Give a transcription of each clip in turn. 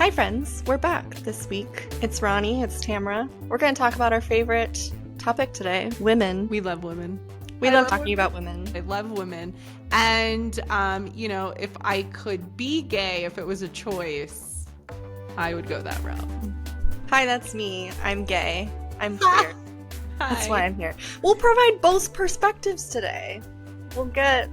Hi friends, we're back this week. It's Ronnie, it's Tamara. We're going to talk about our favorite topic today, women. We love women. We love talking about women. I love women. And, if I could be gay, if it was a choice, I would go that route. Hi, that's me. I'm gay. I'm queer. Hi. That's why I'm here. We'll provide both perspectives today. We'll get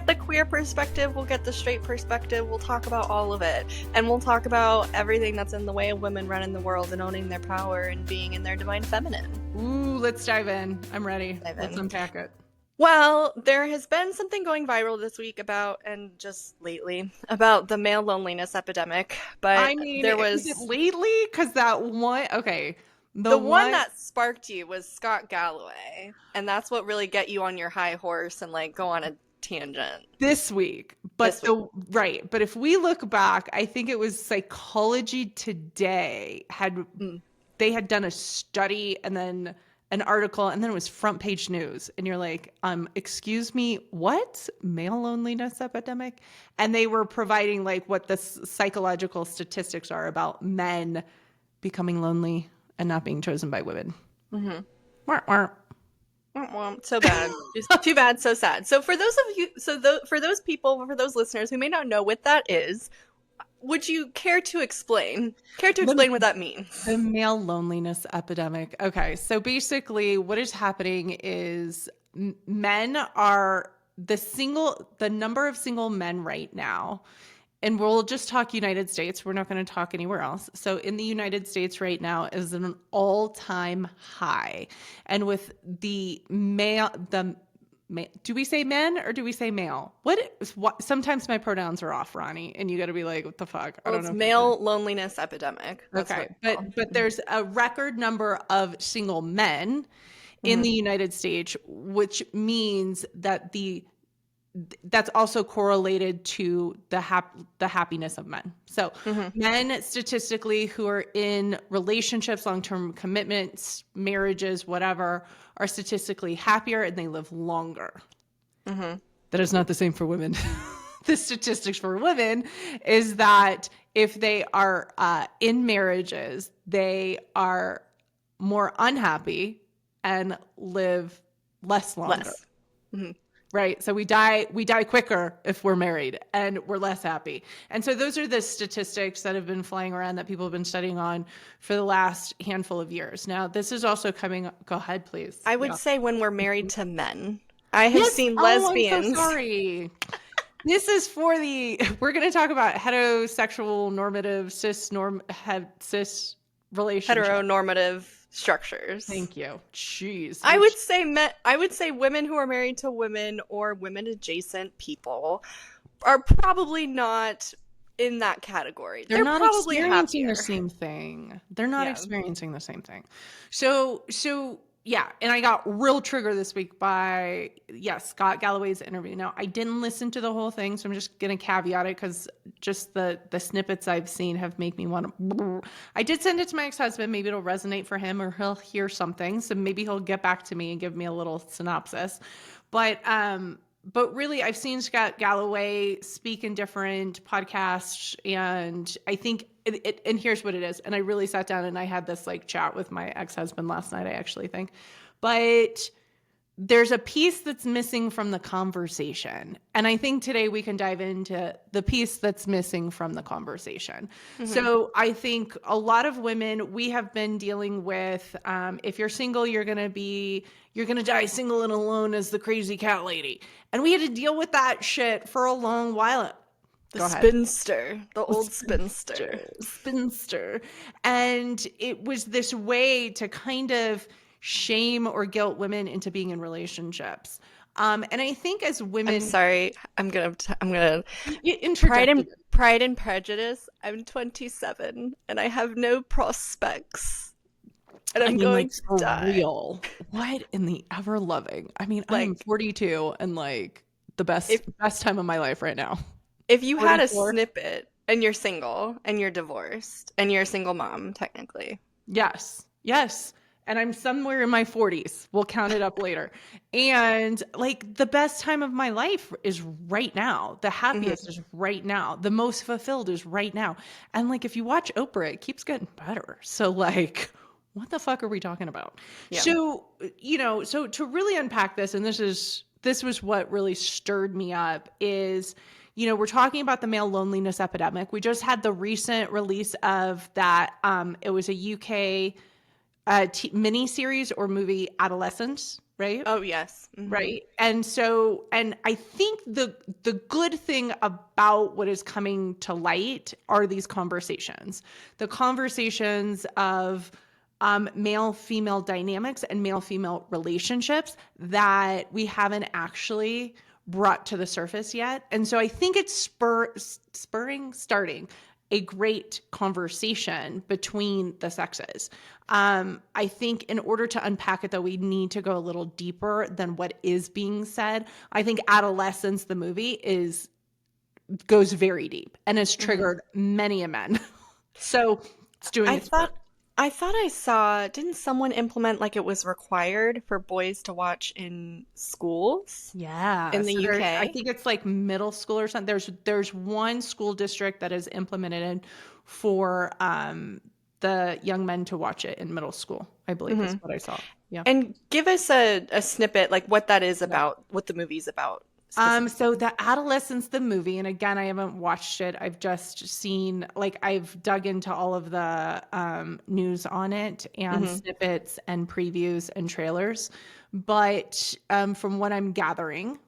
the queer perspective, we'll get the straight perspective, we'll talk about all of it. And we'll talk about everything that's in the way of women running the world and owning their power and being in their divine feminine. Ooh, let's dive in. I'm ready. Let's unpack it. Well, there has been something going viral this week about the male loneliness epidemic. But there was... Is it lately? Because that one... Okay. The one that sparked you was Scott Galloway. And that's what really get you on your high horse and go on a tangent. This week. But but if we look back, I think it was Psychology Today they had done a study and then an article, and then it was front page news. And you're like, excuse me, what? Male loneliness epidemic? And they were providing what the psychological statistics are about men becoming lonely and not being chosen by women. Mm-hmm. Wah, wah. So bad. Just too bad, so sad. So for those listeners who may not know what that is, would you care to explain what that means? The male loneliness epidemic. Okay, so basically what is happening is men are the number of single men right now, and we'll just talk United States. We're not going to talk anywhere else. So in the United States right now is an all-time high. And with do we say men or do we say male? Sometimes my pronouns are off, Ronnie, and you got to be like, what the fuck? I don't know. It's male loneliness epidemic. That's okay, but there's a record number of single men in the United States, which means that that's also correlated to the happiness of men. So men statistically who are in relationships, long-term commitments, marriages, whatever, are statistically happier and they live longer. Mm-hmm. That is not the same for women. The statistics for women is that if they are in marriages, they are more unhappy and live longer. Mm-hmm. Right. So we die quicker if we're married and we're less happy. And so those are the statistics that have been flying around that people have been studying on for the last handful of years. Now, this is also coming. Go ahead, please. I would say when we're married to men. I have seen lesbians. I'm so sorry. This is we're going to talk about heterosexual normative cis relationships. Heteronormative structures. Thank you. Jeez. I would say women who are married to women or women adjacent people are probably not in that category. They're not probably experiencing happier. the same thing. They're not experiencing the same thing. So yeah, and I got real triggered this week by Scott Galloway's interview. Now, I didn't listen to the whole thing, so I'm just going to caveat it because just the snippets I've seen have made me want to... I did send it to my ex-husband. Maybe it'll resonate for him or he'll hear something. So maybe he'll get back to me and give me a little synopsis. But really, I've seen Scott Galloway speak in different podcasts, and I think and here's what it is. And I really sat down and I had this chat with my ex-husband last night, I actually think. But there's a piece that's missing from the conversation. And I think today we can dive into the piece that's missing from the conversation. Mm-hmm. So I think a lot of women, we have been dealing with, if you're single, you're going to die single and alone as the crazy cat lady. And we had to deal with that shit for a long while. The spinster, the old spinster. And it was this way to kind of shame or guilt women into being in relationships. And I think as women... I'm sorry. I'm gonna Pride and Prejudice. I'm 27 and I have no prospects. And I'm going to die. Real. What in the ever loving? I mean, I'm 42 and the best time of my life right now. If you 44? Had a snippet and you're single and you're divorced and you're a single mom, technically. Yes. and I'm somewhere in my 40s. We'll count it up later. And like the best time of my life is right now. The happiest is right now. The most fulfilled is right now. And like if you watch Oprah, it keeps getting better. So like what the fuck are we talking about? Yeah. So, so to really unpack this, and this was what really stirred me up is, we're talking about the male loneliness epidemic. We just had the recent release of that. It was a UK mini series or movie, Adolescence, right? Oh yes. Right. And I think the good thing about what is coming to light are these conversations, the conversations of male-female dynamics and male-female relationships that we haven't actually brought to the surface yet. And so I think it's starting a great conversation between the sexes. I think in order to unpack it, though, we need to go a little deeper than what is being said. I think Adolescence, the movie, goes very deep and has triggered many a men. So it's doing its work. I thought I saw, didn't someone implement like it was required for boys to watch in schools? Yeah. In the UK? I think it's like middle school or something. There's one school district that has implemented it for the young men to watch it in middle school, I believe is what I saw. Yeah. And give us a snippet, like what that is about, what the movie's about. So the Adolescence, the movie, and again, I haven't watched it. I've just seen, like, I've dug into all of the news on it and snippets and previews and trailers. But from what I'm gathering,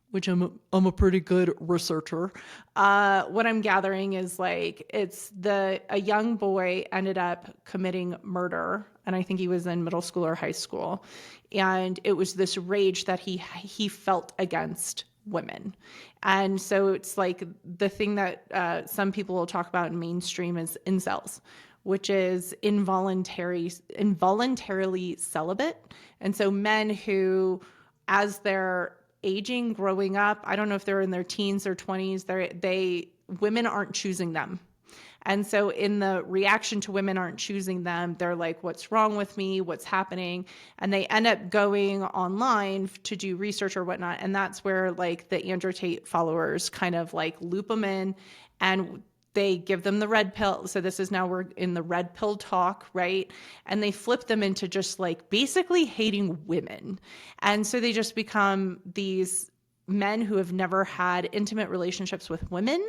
which I'm a pretty good researcher, what I'm gathering is like it's a young boy ended up committing murder, and I think he was in middle school or high school, and it was this rage that he felt against women. And so it's like the thing that some people will talk about in mainstream is incels, which is involuntarily celibate. And so men who, as they're aging, growing up, I don't know if they're in their teens or 20s, women aren't choosing them. And so in the reaction to women aren't choosing them, they're like, what's wrong with me? What's happening? And they end up going online to do research or whatnot. And that's where like the Andrew Tate followers kind of like loop them in and they give them the red pill. So this is now we're in the red pill talk, right? And they flip them into just like basically hating women. And so they just become these men who have never had intimate relationships with women,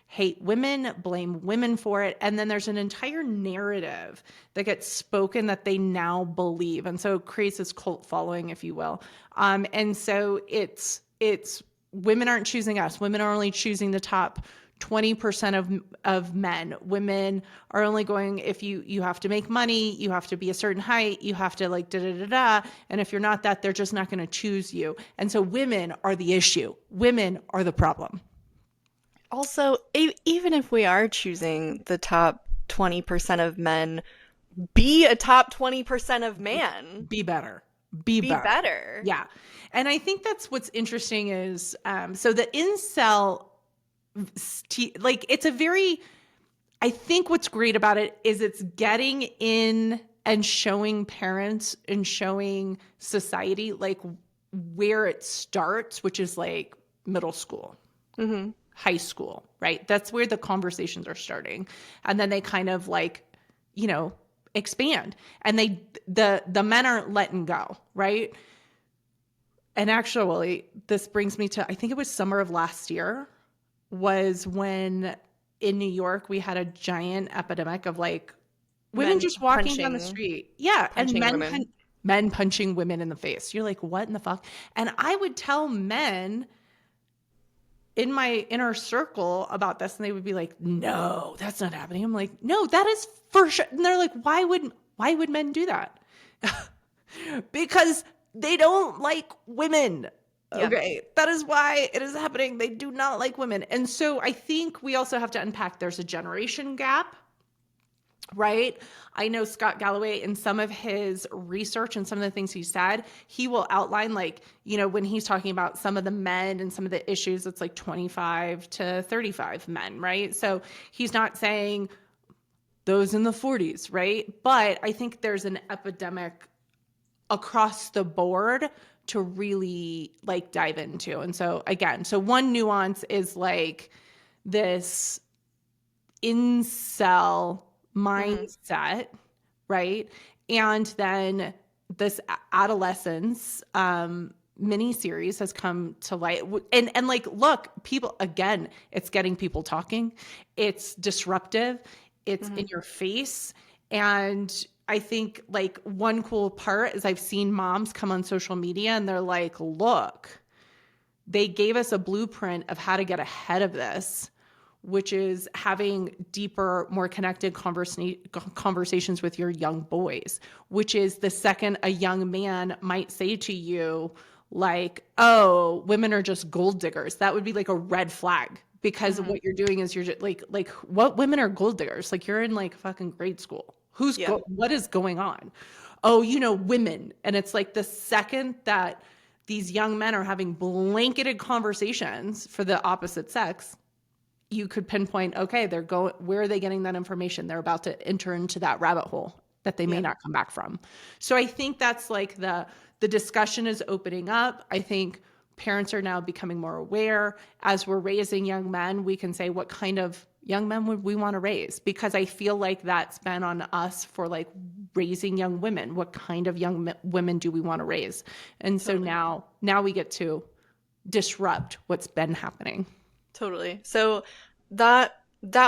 hate women, blame women for it. And then there's an entire narrative that gets spoken that they now believe. And so it creates this cult following, if you will. And so it's women aren't choosing us. Women are only choosing the top 20% of men. Women are only going, if you have to make money, you have to be a certain height, you have to like da. And if you're not that, they're just not going to choose you. And so women are the issue. Women are the problem. Also, even if we are choosing the top 20% of men, be a top 20% of man. Be better. Be better. Yeah. And I think that's what's interesting is, so the incel, like it's a very, I think what's great about it is it's getting in and showing parents and showing society like where it starts, which is like middle school. High school, right? That's where the conversations are starting. And then they kind of like, expand and the men aren't letting go, right? And actually this brings me to, I think it was summer of last year was when in New York, we had a giant epidemic of like women just walking down the street. Yeah. And men punching women in the face. You're like, what in the fuck? And I would tell men in my inner circle about this and they would be like, no, that's not happening. I'm like, no, that is for sure. And they're like, why would men do that? Because they don't like women. Yeah. Okay. That is why it is happening. They do not like women. And so I think we also have to unpack there's a generation gap. Right? I know Scott Galloway in some of his research and some of the things he said, he will outline like, when he's talking about some of the men and some of the issues, it's like 25 to 35 men, right? So he's not saying those in the 40s, right? But I think there's an epidemic across the board to really like dive into. And so again, so one nuance is like this incel mindset, right? And then this adolescence mini series has come to light, and like, look, people, again, it's getting people talking, it's disruptive, it's in your face. And I think like one cool part is I've seen moms come on social media and they're like, look, they gave us a blueprint of how to get ahead of this, which is having deeper, more connected conversations with your young boys, which is the second a young man might say to you, like, oh, women are just gold diggers. That would be like a red flag, because what you're doing is you're just like, what, women are gold diggers? Like, you're in like fucking grade school. What is going on? Oh, women. And it's like the second that these young men are having blanketed conversations for the opposite sex, you could pinpoint, okay, where are they getting that information? They're about to enter into that rabbit hole that they may not come back from. So I think that's like the discussion is opening up. I think parents are now becoming more aware. As we're raising young men, we can say, what kind of young men would we want to raise? Because I feel like that's been on us for like raising young women. What kind of young women do we want to raise? And so now we get to disrupt what's been happening. Totally. So that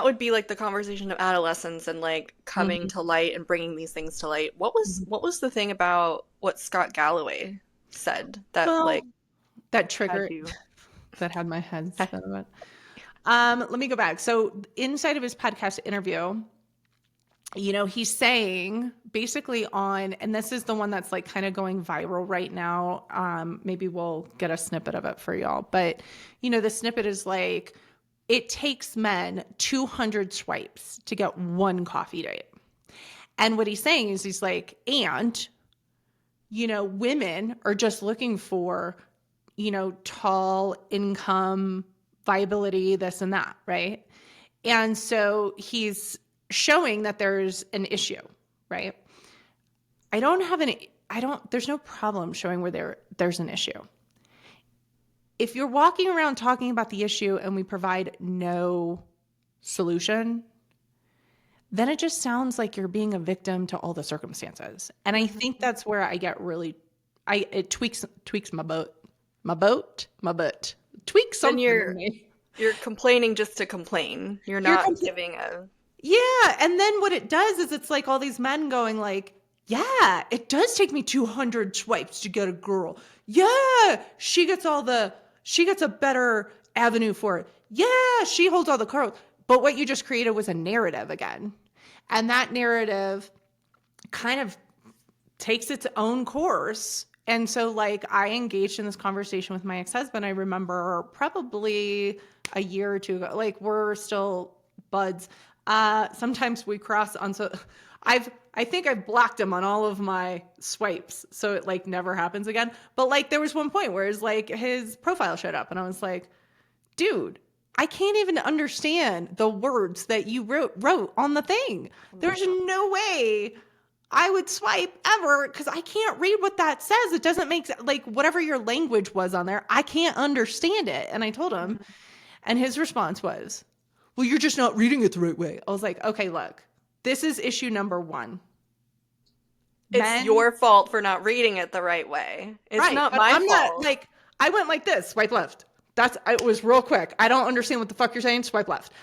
would be like the conversation of adolescence and like coming to light and bringing these things to light. What was the thing about what Scott Galloway said that that triggered that had my head spin about? Let me go back. So inside of his podcast interview, he's saying basically and this is the one that's like kind of going viral right now. Maybe we'll get a snippet of it for y'all. But, the snippet is like, it takes men 200 swipes to get one coffee date. And what he's saying is he's like, and, women are just looking for, tall income, viability, this and that, right? And so he's showing that there's an issue, right? There's no problem showing where there's an issue. If you're walking around talking about the issue and we provide no solution, then it just sounds like you're being a victim to all the circumstances. And I think that's where I get it tweaks my boat. Tweaks something in me. You're complaining just to complain. You're not giving a... Yeah, and then what it does is it's like all these men going like, yeah, it does take me 200 swipes to get a girl. Yeah, she gets a better avenue for it. Yeah, she holds all the cards. But what you just created was a narrative again. And that narrative kind of takes its own course. And so like I engaged in this conversation with my ex-husband. I remember probably a year or two ago, like we're still buds. Sometimes we cross on, so I think I've blocked him on all of my swipes, so it like never happens again. But like there was one point where it's like his profile showed up and I was like, dude, I can't even understand the words that you wrote on the thing. There's no way I would swipe ever because I can't read what that says. It doesn't make sense. Like whatever your language was on there, I can't understand it. And I told him, and his response was, well, you're just not reading it the right way. I was like, okay, look, this is issue number one. It's your fault for not reading it the right way. It's not my fault. Not, like, I went like this, swipe left. It was real quick. I don't understand what the fuck you're saying. Swipe left.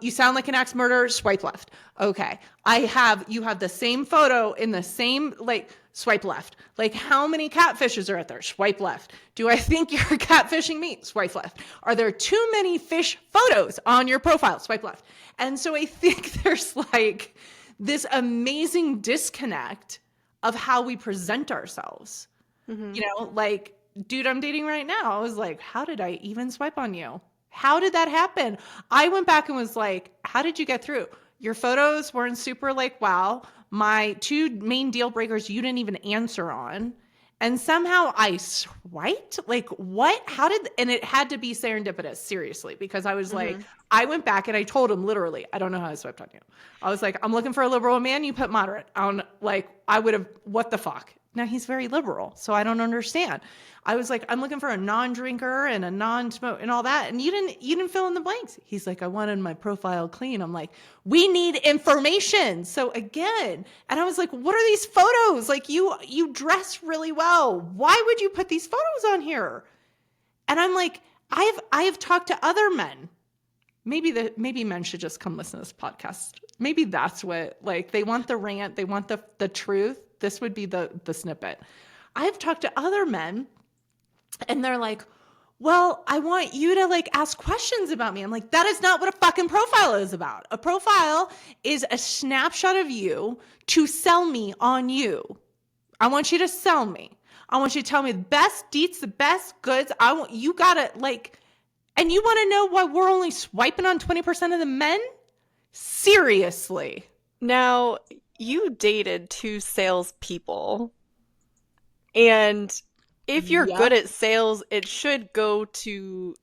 You sound like an axe murderer. Swipe left. Okay. You have the same photo in the same, like, swipe left. Like, how many catfishes are out there? Swipe left. Do I think you're catfishing me? Swipe left. Are there too many fish photos on your profile? Swipe left. And so I think there's like this amazing disconnect of how we present ourselves. Like, dude I'm dating right now, I was like, how did I even swipe on you? How did that happen? I went back and was like, how did you get through? Your photos weren't super like, wow. My two main deal breakers you didn't even answer on. And somehow I swiped? Like, what? And it had to be serendipitous, seriously, because I was like, I went back and I told him literally, I don't know how I swiped on you. I was like, I'm looking for a liberal man. You put moderate on, like, I would have, what the fuck? Now he's very liberal, so I don't understand. I was like, I'm looking for a non-drinker and a non-smoke and all that. And you didn't fill in the blanks. He's like, I wanted my profile clean. I'm like, we need information. So again, and I was like, what are these photos? Like you dress really well. Why would you put these photos on here? And I'm like, I have talked to other men. Maybe men should just come listen to this podcast. Maybe that's what, like, they want the rant, they want the truth. This would be the snippet. I've talked to other men and they're like, well, I want you to like ask questions about me. I'm like, that is not what a fucking profile is about. A profile is a snapshot of you to sell me on you. I want you to sell me. I want you to tell me the best deets, the best goods. You gotta like, and you want to know why we're only swiping on 20% of the men? Seriously. Now, you dated 2 salespeople, and if you're good at sales, it should go to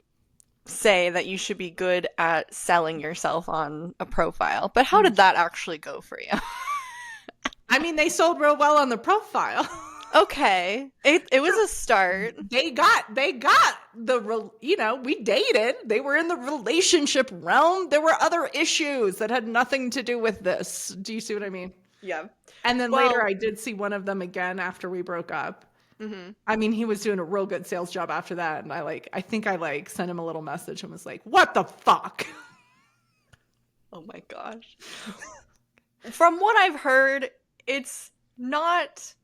say that you should be good at selling yourself on a profile. But how did that actually go for you? I mean, they sold real well on the profile. Okay. It was a start. They got we dated. They were in the relationship realm. There were other issues that had nothing to do with this. Do you see what I mean? Yeah. And then later I did see one of them again after we broke up. Mm-hmm. I mean, he was doing a real good sales job after that. And I think I sent him a little message and was like, what the fuck? Oh my gosh. From what I've heard, it's not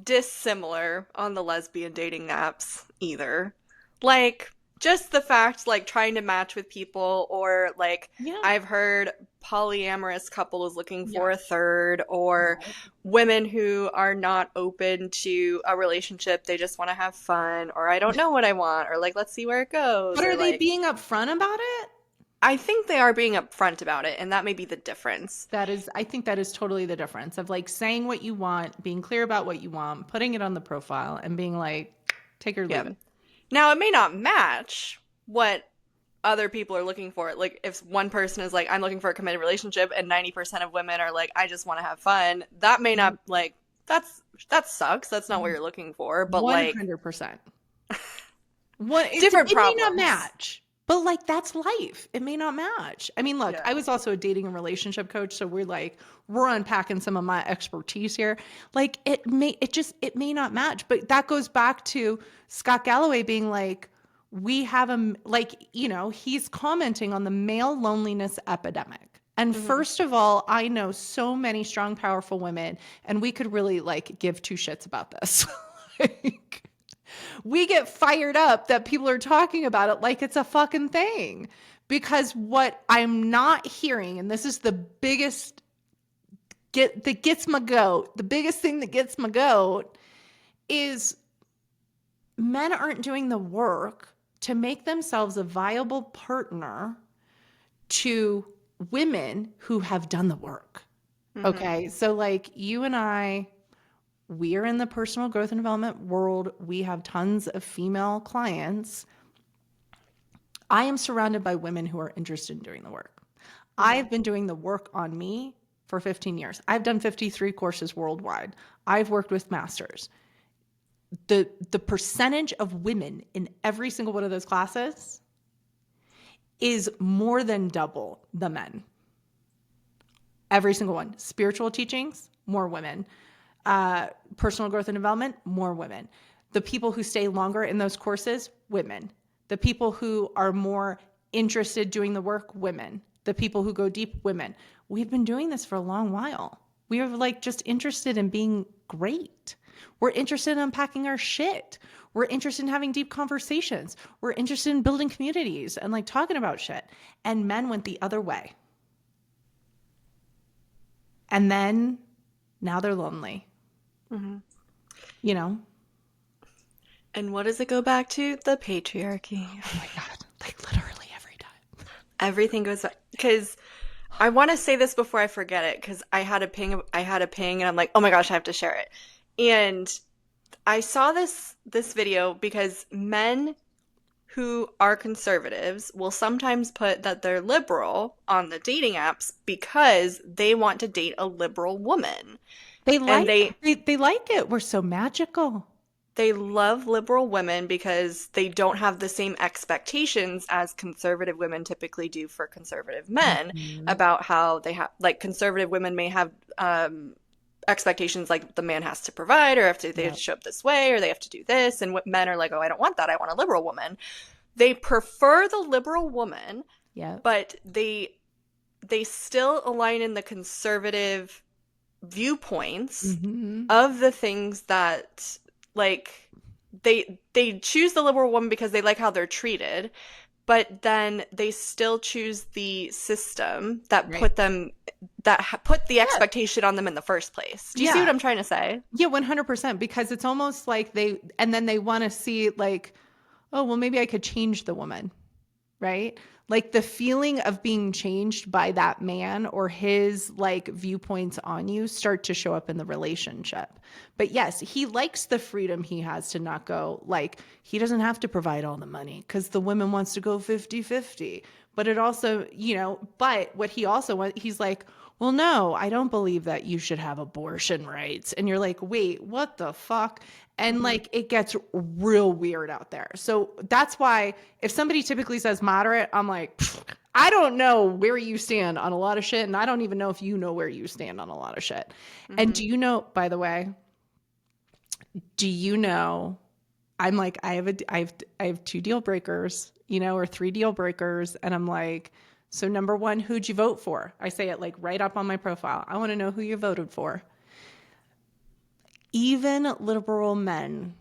dissimilar on the lesbian dating apps either. Like, just the fact, like, trying to match with people, or I've heard polyamorous couple is looking for a third, or women who are not open to a relationship, they just want to have fun, or I don't know what I want, or like, let's see where it goes. But are they being upfront about it? I think they are being upfront about it, and that may be the difference. I think that is totally the difference of like saying what you want, being clear about what you want, putting it on the profile, and being like, take or leave it. Now, it may not match what other people are looking for. Like, if one person is like, I'm looking for a committed relationship, and 90% of women are like, I just want to have fun, that may not, like, that sucks. That's not what you're looking for. But 100%. Different problems. It may not match. But like, that's life. It may not match. I mean, look, I was also a dating and relationship coach. So we're unpacking some of my expertise here. Like it may not match, but that goes back to Scott Galloway being like, he's commenting on the male loneliness epidemic. And first of all, I know so many strong, powerful women, and we could really like give 2 shits about this. We get fired up that people are talking about it like it's a fucking thing. Because what I'm not hearing, and this is the biggest that gets my goat, the biggest thing that gets my goat is men aren't doing the work to make themselves a viable partner to women who have done the work. Mm-hmm. Okay, so like you and I, we are in the personal growth and development world. We have tons of female clients. I am surrounded by women who are interested in doing the work. Mm-hmm. I've been doing the work on me for 15 years. I've done 53 courses worldwide. I've worked with masters. The percentage of women in every single one of those classes is more than double the men. Every single one. Spiritual teachings, more women. Personal growth and development, more women. The people who stay longer in those courses, women. The people who are more interested doing the work, women. The people who go deep, women. We've been doing this for a long while. We are like just interested in being great. We're interested in unpacking our shit. We're interested in having deep conversations. We're interested in building communities and like talking about shit. And men went the other way. And then now they're lonely. Mm-hmm. You know? And what does it go back to? The patriarchy. Oh my God. Like literally every time. Everything goes back. Because I want to say this before I forget it, because I had a ping and I'm like, oh my gosh, I have to share it. And I saw this video because men who are conservatives will sometimes put that they're liberal on the dating apps because they want to date a liberal woman. And they like it. We're so magical. they love liberal women because they don't have the same expectations as conservative women typically do for conservative men about how they have, like, conservative women may have expectations like the man has to provide, or if they have to show up this way, or they have to do this. And what men are like, oh, I don't want that. I want a liberal woman. They prefer the liberal woman, but they still align in the conservative viewpoints of the things that, like, they choose the liberal woman because they like how they're treated, but then they still choose the system that put them, that put the expectation on them in the first place. Do you see what I'm trying to say? Yeah, 100%. Because it's almost like they want to see, like, oh, well, maybe I could change the woman, right? Like the feeling of being changed by that man or his like viewpoints on you start to show up in the relationship. But yes, he likes the freedom he has to not go, like, he doesn't have to provide all the money because the woman wants to go 50-50. But it also, you know, but what he also wants, he's like, well, no, I don't believe that you should have abortion rights. And you're like, wait, what the fuck? And like, it gets real weird out there. So that's why if somebody typically says moderate, I'm like, I don't know where you stand on a lot of shit. And I don't even know if you know where you stand on a lot of shit. And do you know, by the way, do you know, I'm like, I have 2 deal breakers, you know, or 3 deal breakers. And I'm like, so number 1, who'd you vote for? I say it like right up on my profile. I want to know who you voted for. Even liberal men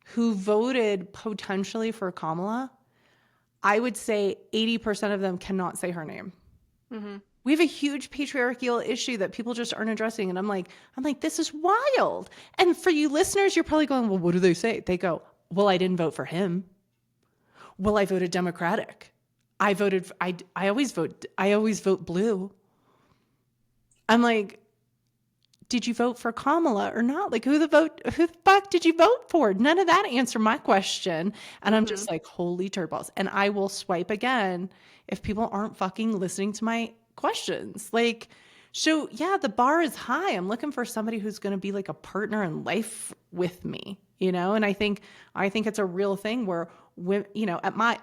who voted potentially for Kamala, I would say 80% of them cannot say her name. We have a huge patriarchal issue that people just aren't addressing. And I'm like, this is wild. And for you listeners, you're probably going, well, what do they say? They go, well, I didn't vote for him. Well, I voted Democratic. I always vote blue. I'm like, did you vote for Kamala or not? Like, who the fuck did you vote for? None of that answered my question. And I'm just like, holy turtballs. And I will swipe again if people aren't fucking listening to my questions. Like, so yeah, the bar is high. I'm looking for somebody who's going to be like a partner in life with me, you know? And I think it's a real thing where, you know, at my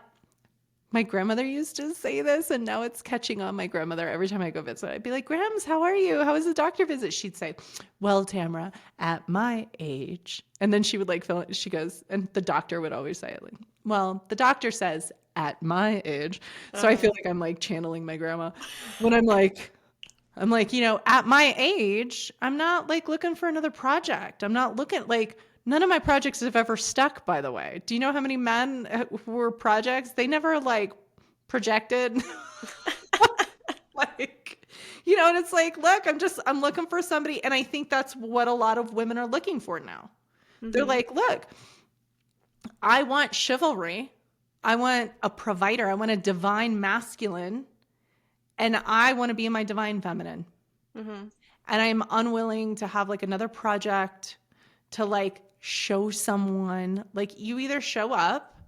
grandmother used to say this, and now it's catching on. My grandmother, every time I go visit, I'd be like, Grams, how are you? How was the doctor visit? She'd say, well, Tamara, at my age. And then she would like fill it. She goes, and the doctor would always say it like, well, the doctor says at my age. So I feel like I'm like channeling my grandma when I'm like, you know, at my age, I'm not like looking for another project. I'm not looking like, none of my projects have ever stuck, by the way. Do you know how many men who were projects? They never like projected. Like, you know, and it's like, look, I'm looking for somebody. And I think that's what a lot of women are looking for now. They're like, look, I want chivalry. I want a provider. I want a divine masculine. And I want to be in my divine feminine. And I'm unwilling to have like another project to like show someone. Like, you either show up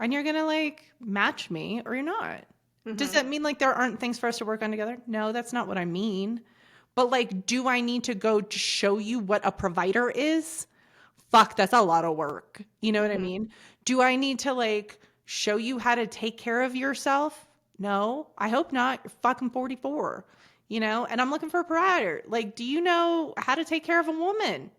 and you're going to like match me or you're not. Does that mean like there aren't things for us to work on together? No, that's not what I mean. But like, do I need to go to show you what a provider is? Fuck, that's a lot of work. You know what I mean? Do I need to like show you how to take care of yourself? No, I hope not. You're fucking 44, you know? And I'm looking for a provider. Like, do you know how to take care of a woman?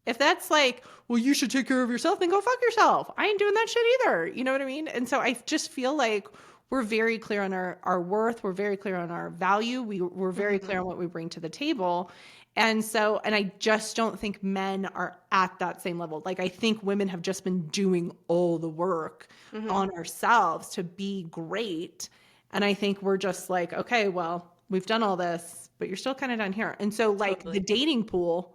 If that's like, well, you should take care of yourself, then go fuck yourself. I ain't doing that shit either. You know what I mean? And so I just feel like we're very clear on our worth. We're very clear on our value. We're very clear on what we bring to the table. And so, and I just don't think men are at that same level. Like, I think women have just been doing all the work on ourselves to be great. And I think we're just like, okay, well, we've done all this, but you're still kind of down here. And so like the dating pool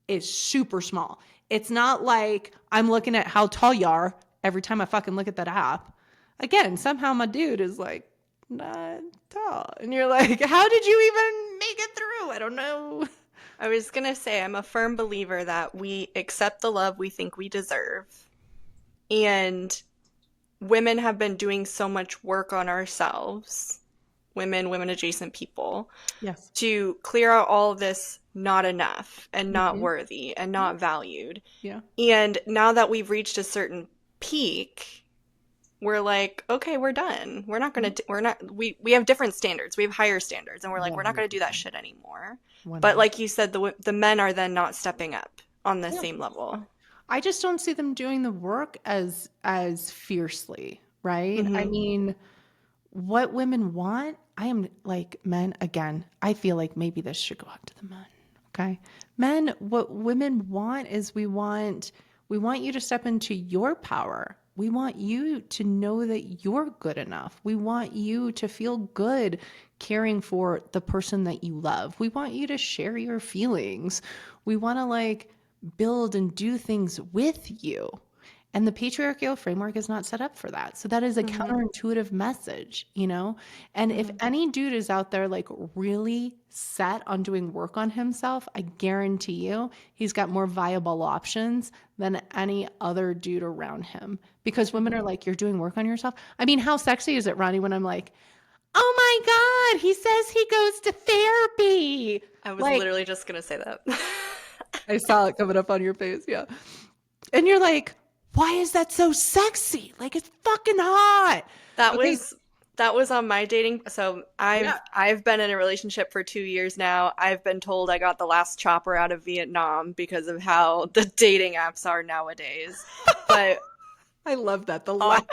is super small. It's not like I'm looking at how tall you are every time I fucking look at that app. Again, somehow my dude is like not tall. And you're like, how did you even make it through? I don't know. I was going to say, I'm a firm believer that we accept the love we think we deserve. And women have been doing so much work on ourselves women adjacent people, Yes. to clear out all of this not enough and not Mm-hmm. worthy and not valued. Yeah. And now that we've reached a certain peak, we're like, okay, we're done. We're not gonna. We have different standards. We have higher standards, and we're like, we're not gonna do that 100%. shit anymore. But 100%. like you said, the men are then not stepping up on the Yeah. same level. I just don't see them doing the work as fiercely, right? I Mm-hmm. mean, what women want, I am like men again. I feel like maybe this should go out to the men. Okay. Men, what women want is we want you to step into your power. We want you to know that you're good enough. We want you to feel good caring for the person that you love. We want you to share your feelings. We want to like build and do things with you. And the patriarchal framework is not set up for that. So that is a Mm-hmm. counterintuitive message, you know? And if Mm-hmm. any dude is out there like really set on doing work on himself, I guarantee you he's got more viable options than any other dude around him. Because women are like, you're doing work on yourself. I mean, how sexy is it, Ronnie, when I'm like, oh my God, he says he goes to therapy. I was Like, literally just gonna say that. I saw it coming up on your face. Yeah. And you're like, why is that so sexy? Like it's fucking hot. That Okay. was on my dating. So Yeah. I've been in a relationship for 2 years now. I've been told I got the last chopper out of Vietnam because of how the dating apps are nowadays. But I love that. The on, laugh.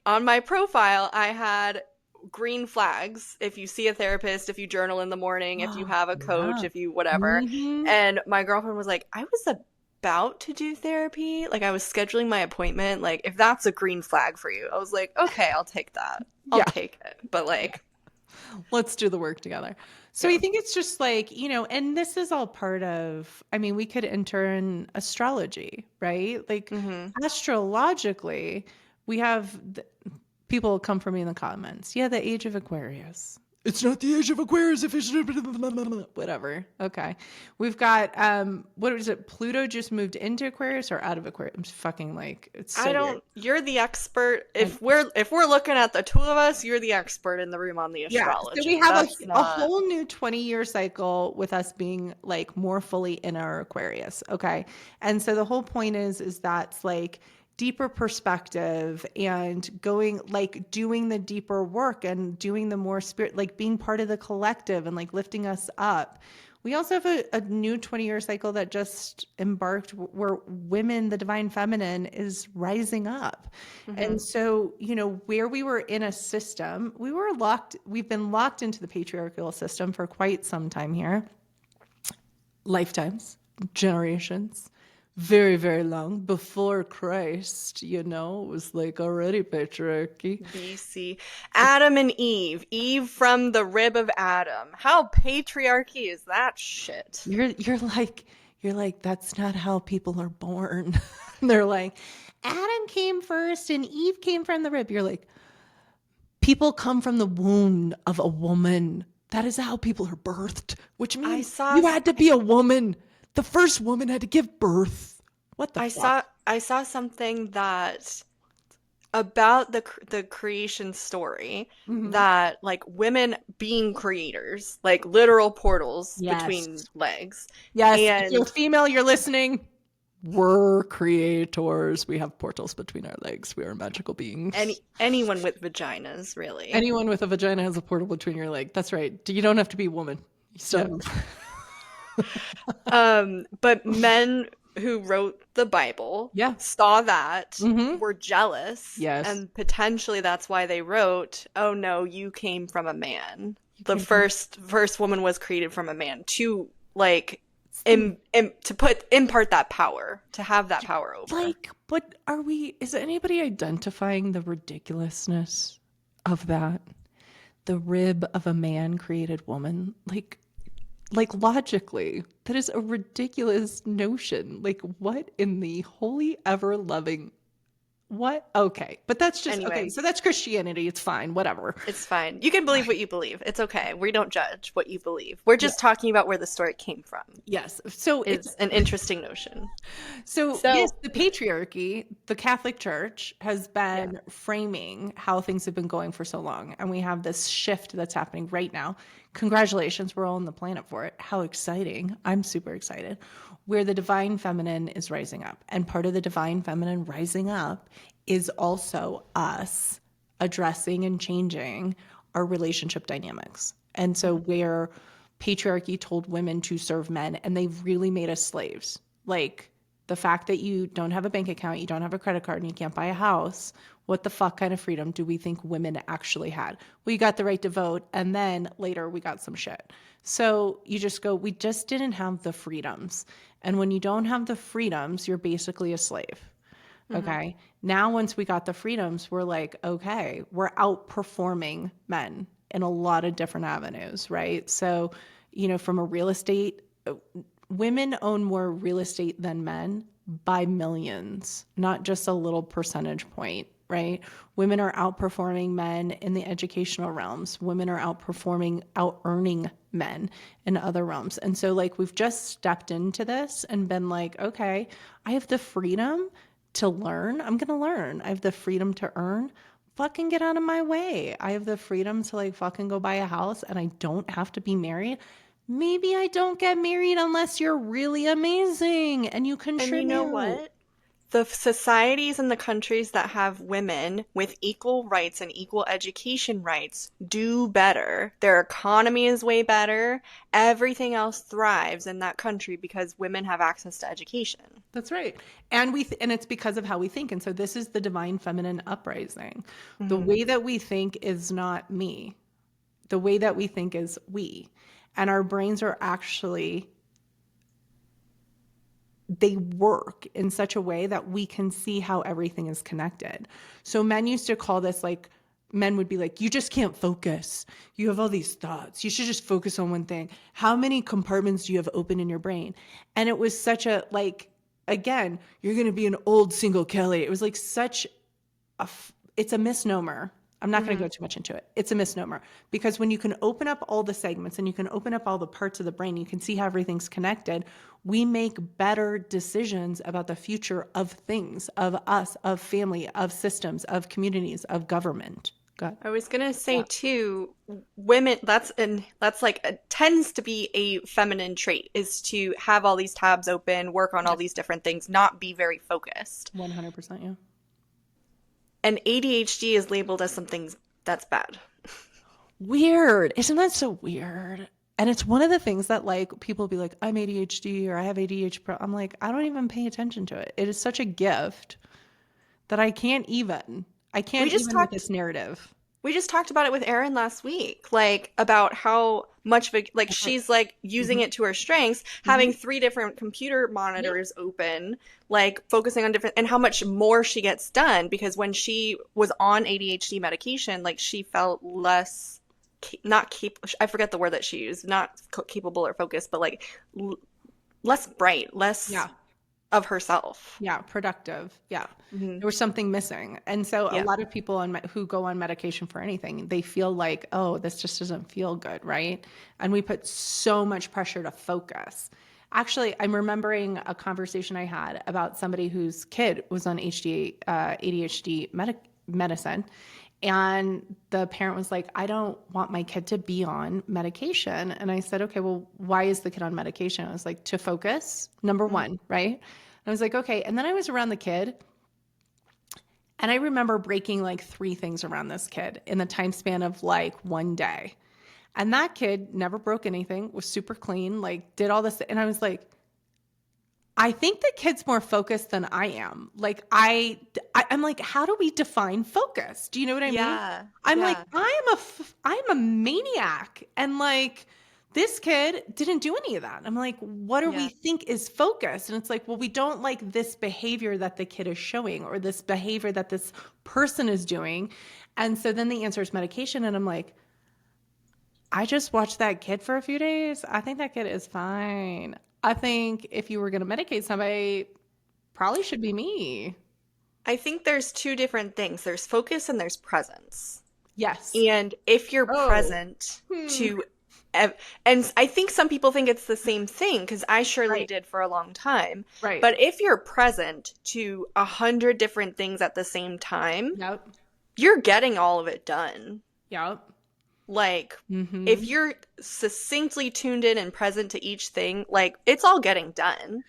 on my profile, I had green flags. If you see a therapist, if you journal in the morning, if you have a coach, Yeah. if you whatever. Mm-hmm. And my girlfriend was like, I was about to do therapy. Like I was scheduling my appointment. Like if that's a green flag for you, I was like, okay, I'll take that. I'll Yeah. take it. But like, Let's do the work together. So yeah. I think it's just like, and this is all part of, I mean, we could enter in astrology, right? Like Mm-hmm. astrologically, we have people come for me in the comments. Yeah, the age of Aquarius. It's not the age of Aquarius if it's whatever. Okay. We've got what is it? Pluto just moved into Aquarius or out of Aquarius? I'm fucking like it's so I weird. don't. You're the expert. If we're looking at the two of us, you're the expert in the room on the Yeah. astrology. So we have That's a not. whole new 20-year cycle with us being like more fully in our Aquarius. Okay. And so the whole point is that's like deeper perspective and going like doing the deeper work and doing the more spirit, like being part of the collective and like lifting us up. We also have a new 20-year cycle that just embarked where women, the divine feminine, is rising up. Mm-hmm. And so, where we were in a system, we've been locked into the patriarchal system for quite some time here. Lifetimes, generations, very, very long before Christ, it was like already patriarchy. BC. Adam and Eve. Eve from the rib of Adam. How patriarchy is that shit? You're like, that's not how people are born. They're like, Adam came first and Eve came from the rib. You're like, people come from the womb of a woman. That is how people are birthed, which means you had to be a woman. The first woman had to give birth. What the fuck? I saw something that about the creation story that like women being creators, like literal portals between legs. Yes, And if you're female, you're listening. We're creators. We have portals between our legs. We are magical beings. Anyone with vaginas, really. Anyone with a vagina has a portal between your legs. That's right. You don't have to be a woman. You still But men who wrote the Bible saw that, were jealous, and potentially that's why they wrote, oh no, you came from a man. The first woman was created from a man to like impart that power, to have that power over. Like, but is anybody identifying the ridiculousness of that? The rib of a man created woman? Like logically, that is a ridiculous notion. Like, what in the holy ever loving What? Okay. But that's just Anyway. okay. So that's Christianity. It's fine. Whatever. It's fine. You can believe what you believe. It's okay. We don't judge what you believe. We're Yeah. just talking about where the story came from. Yes. So it's It's an interesting notion. so yes, So, the patriarchy, the Catholic Church has yeah. been framing how things have been going for so long. And we have this shift that's happening right now. Congratulations, we're all on the planet for it. How exciting. I'm super excited. Where the divine feminine is rising up. And part of the divine feminine rising up is also us addressing and changing our relationship dynamics. And so where patriarchy told women to serve men and they really made us slaves. Like the fact that you don't have a bank account, you don't have a credit card, and you can't buy a house. What the fuck kind of freedom do we think women actually had? Well, you got the right to vote, and then later we got some shit. So you just go, we just didn't have the freedoms. And when you don't have the freedoms, you're basically a slave. Okay. Now, once we got the freedoms, we're like, okay, we're outperforming men in a lot of different avenues, right? So, from a real estate, women own more real estate than men by millions, not just a little percentage point, right? Women are outperforming men in the educational realms. Women are out earning men in other realms. And so, like, we've just stepped into this and been like, okay, I have the freedom to learn. I'm going to learn. I have the freedom to earn. Fucking get out of my way. I have the freedom to like fucking go buy a house and I don't have to be married. Maybe I don't get married unless you're really amazing and you And you know contribute. what? The societies and the countries that have women with equal rights and equal education rights do better. Their economy is way better. Everything else thrives in that country because women have access to education. That's right. And and it's because of how we think. And so this is the divine feminine uprising. The Hmm. way that we think is not me. The way that we think is we. And our brains are actually, they work in such a way that we can see how everything is connected. So men used to call this like, men would be like, you just can't focus. You have all these thoughts. You should just focus on one thing. How many compartments do you have open in your brain? And it was such a like, again, you're going to be an old single Kelly. It was like such it's a misnomer. I'm not going to Hmm. go too much into it. It's a misnomer because when you can open up all the segments and you can open up all the parts of the brain, you can see how everything's connected. We make better decisions about the future of things, of us, of family, of systems, of communities, of government. God. I was gonna say Yeah. too, women, that's like tends to be a feminine trait, is to have all these tabs open, work on all Yes. these different things, not be very focused. 100%. Yeah. And ADHD is labeled as something that's bad. Weird. Isn't that so weird? And it's one of the things that like people be like, I'm ADHD or I have ADHD. I'm like, I don't even pay attention to it. It is such a gift that I We can't just even with talked this narrative. we just talked about it with Erin last week, like about how much of a, like That's right. she's like using Hmm. it to her strengths, Hmm. having three different computer Yeah. monitors open, like focusing on different, and how much more she gets done because when she was on ADHD medication, like she felt less not keep I forget the word that she used, not capable or focused, but like less bright, less Yeah. of herself. Yeah. Productive. Yeah. Hmm. There was something missing. And so a Yeah. lot of people who go on medication for anything, they feel like, oh, this just doesn't feel good. Right. And we put so much pressure to focus. Actually, I'm remembering a conversation I had about somebody whose kid was on ADHD medicine. And the parent was like, I don't want my kid to be on medication. And I said, okay, well, why is the kid on medication? I was like, to focus, number Hmm. one, right? And I was like, okay. And then I was around the kid and I remember breaking like three things around this kid in the time span of like one day. And that kid never broke anything, was super clean, like did all this. And I was like, I think the kid's more focused than I am. Like I'm like, how do we define focus? Do you know what I mean? Yeah. I'm like, Yeah. I'm a maniac, and like this kid didn't do any of that. I'm like, what do we Yeah. think is focus? And it's like, well, we don't like this behavior that the kid is showing, or this behavior that this person is doing, and so then the answer is medication, and I'm like, I just watched that kid for a few days. I think that kid is fine. I think if you were going to medicate somebody, probably should be me. I think there's two different things. There's focus and there's presence. Yes. And if you're Oh. present to, and I think some people think it's the same thing because I surely Right. did for a long time. Right. But if you're present to 100 different things at the same time, Yep. you're getting all of it done. Yep. Like, if Mm-hmm. you're succinctly tuned in and present to each thing, like, it's all getting done.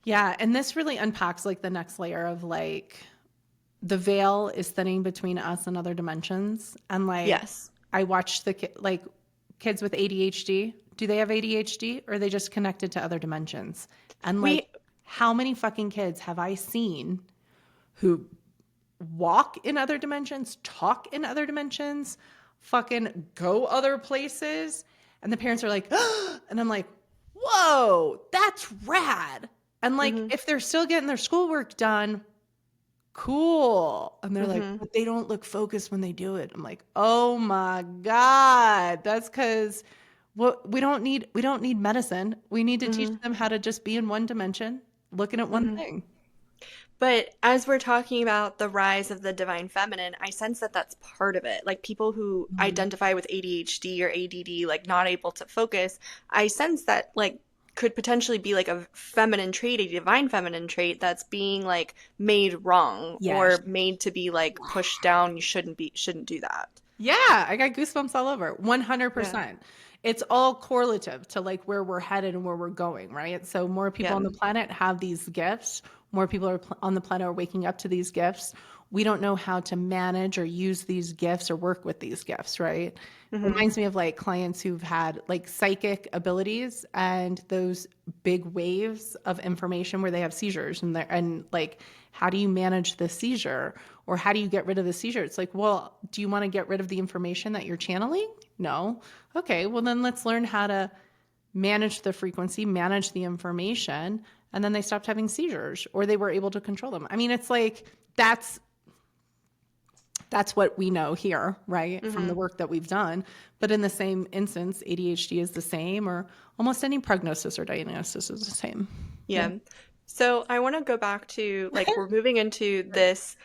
Yeah, and this really unpacks like the next layer of like the veil is thinning between us and other dimensions. And like Yes. I watched like kids with ADHD. Do they have ADHD or are they just connected to other dimensions? And like We, how many fucking kids have I seen who walk in other dimensions, talk in other dimensions, fucking go other places? And the parents are like, and I'm like, whoa, that's rad. And like, hmm if they're still getting their schoolwork done, cool. And they're like, hmm but they don't look focused when they do it. I'm like, oh my God. That's because we don't need medicine. We need to teach hmm them how to just be in one dimension, looking at one hmm thing. But as we're talking about the rise of the divine feminine, I sense that that's part of it. Like people who Mhm. identify with ADHD or ADD, like not able to focus, I sense that like could potentially be like a feminine trait, a divine feminine trait that's being like made wrong Yes. or made to be like pushed down. You shouldn't do that. Yeah, I got goosebumps all over. Yeah. 100%. It's all correlative to like where we're headed and where we're going, right? So more people Yeah. on the planet have these gifts. More people on the planet are waking up to these gifts. We don't know how to manage or use these gifts or work with these gifts, right? hmm Reminds me of like clients who've had like psychic abilities and those big waves of information where they have seizures and like how do you manage the seizure or how do you get rid of the seizure? It's like, well, do you want to get rid of the information that you're channeling? No. Okay, well then let's learn how to manage the frequency, manage the information, and then they stopped having seizures or they were able to control them. I mean, it's like that's what we know here, right? From the hmm work that we've done. But in the same instance, ADHD is the same, or almost any prognosis or diagnosis is the same. Yeah. Yeah. So I want to go back to like we're moving into Right. this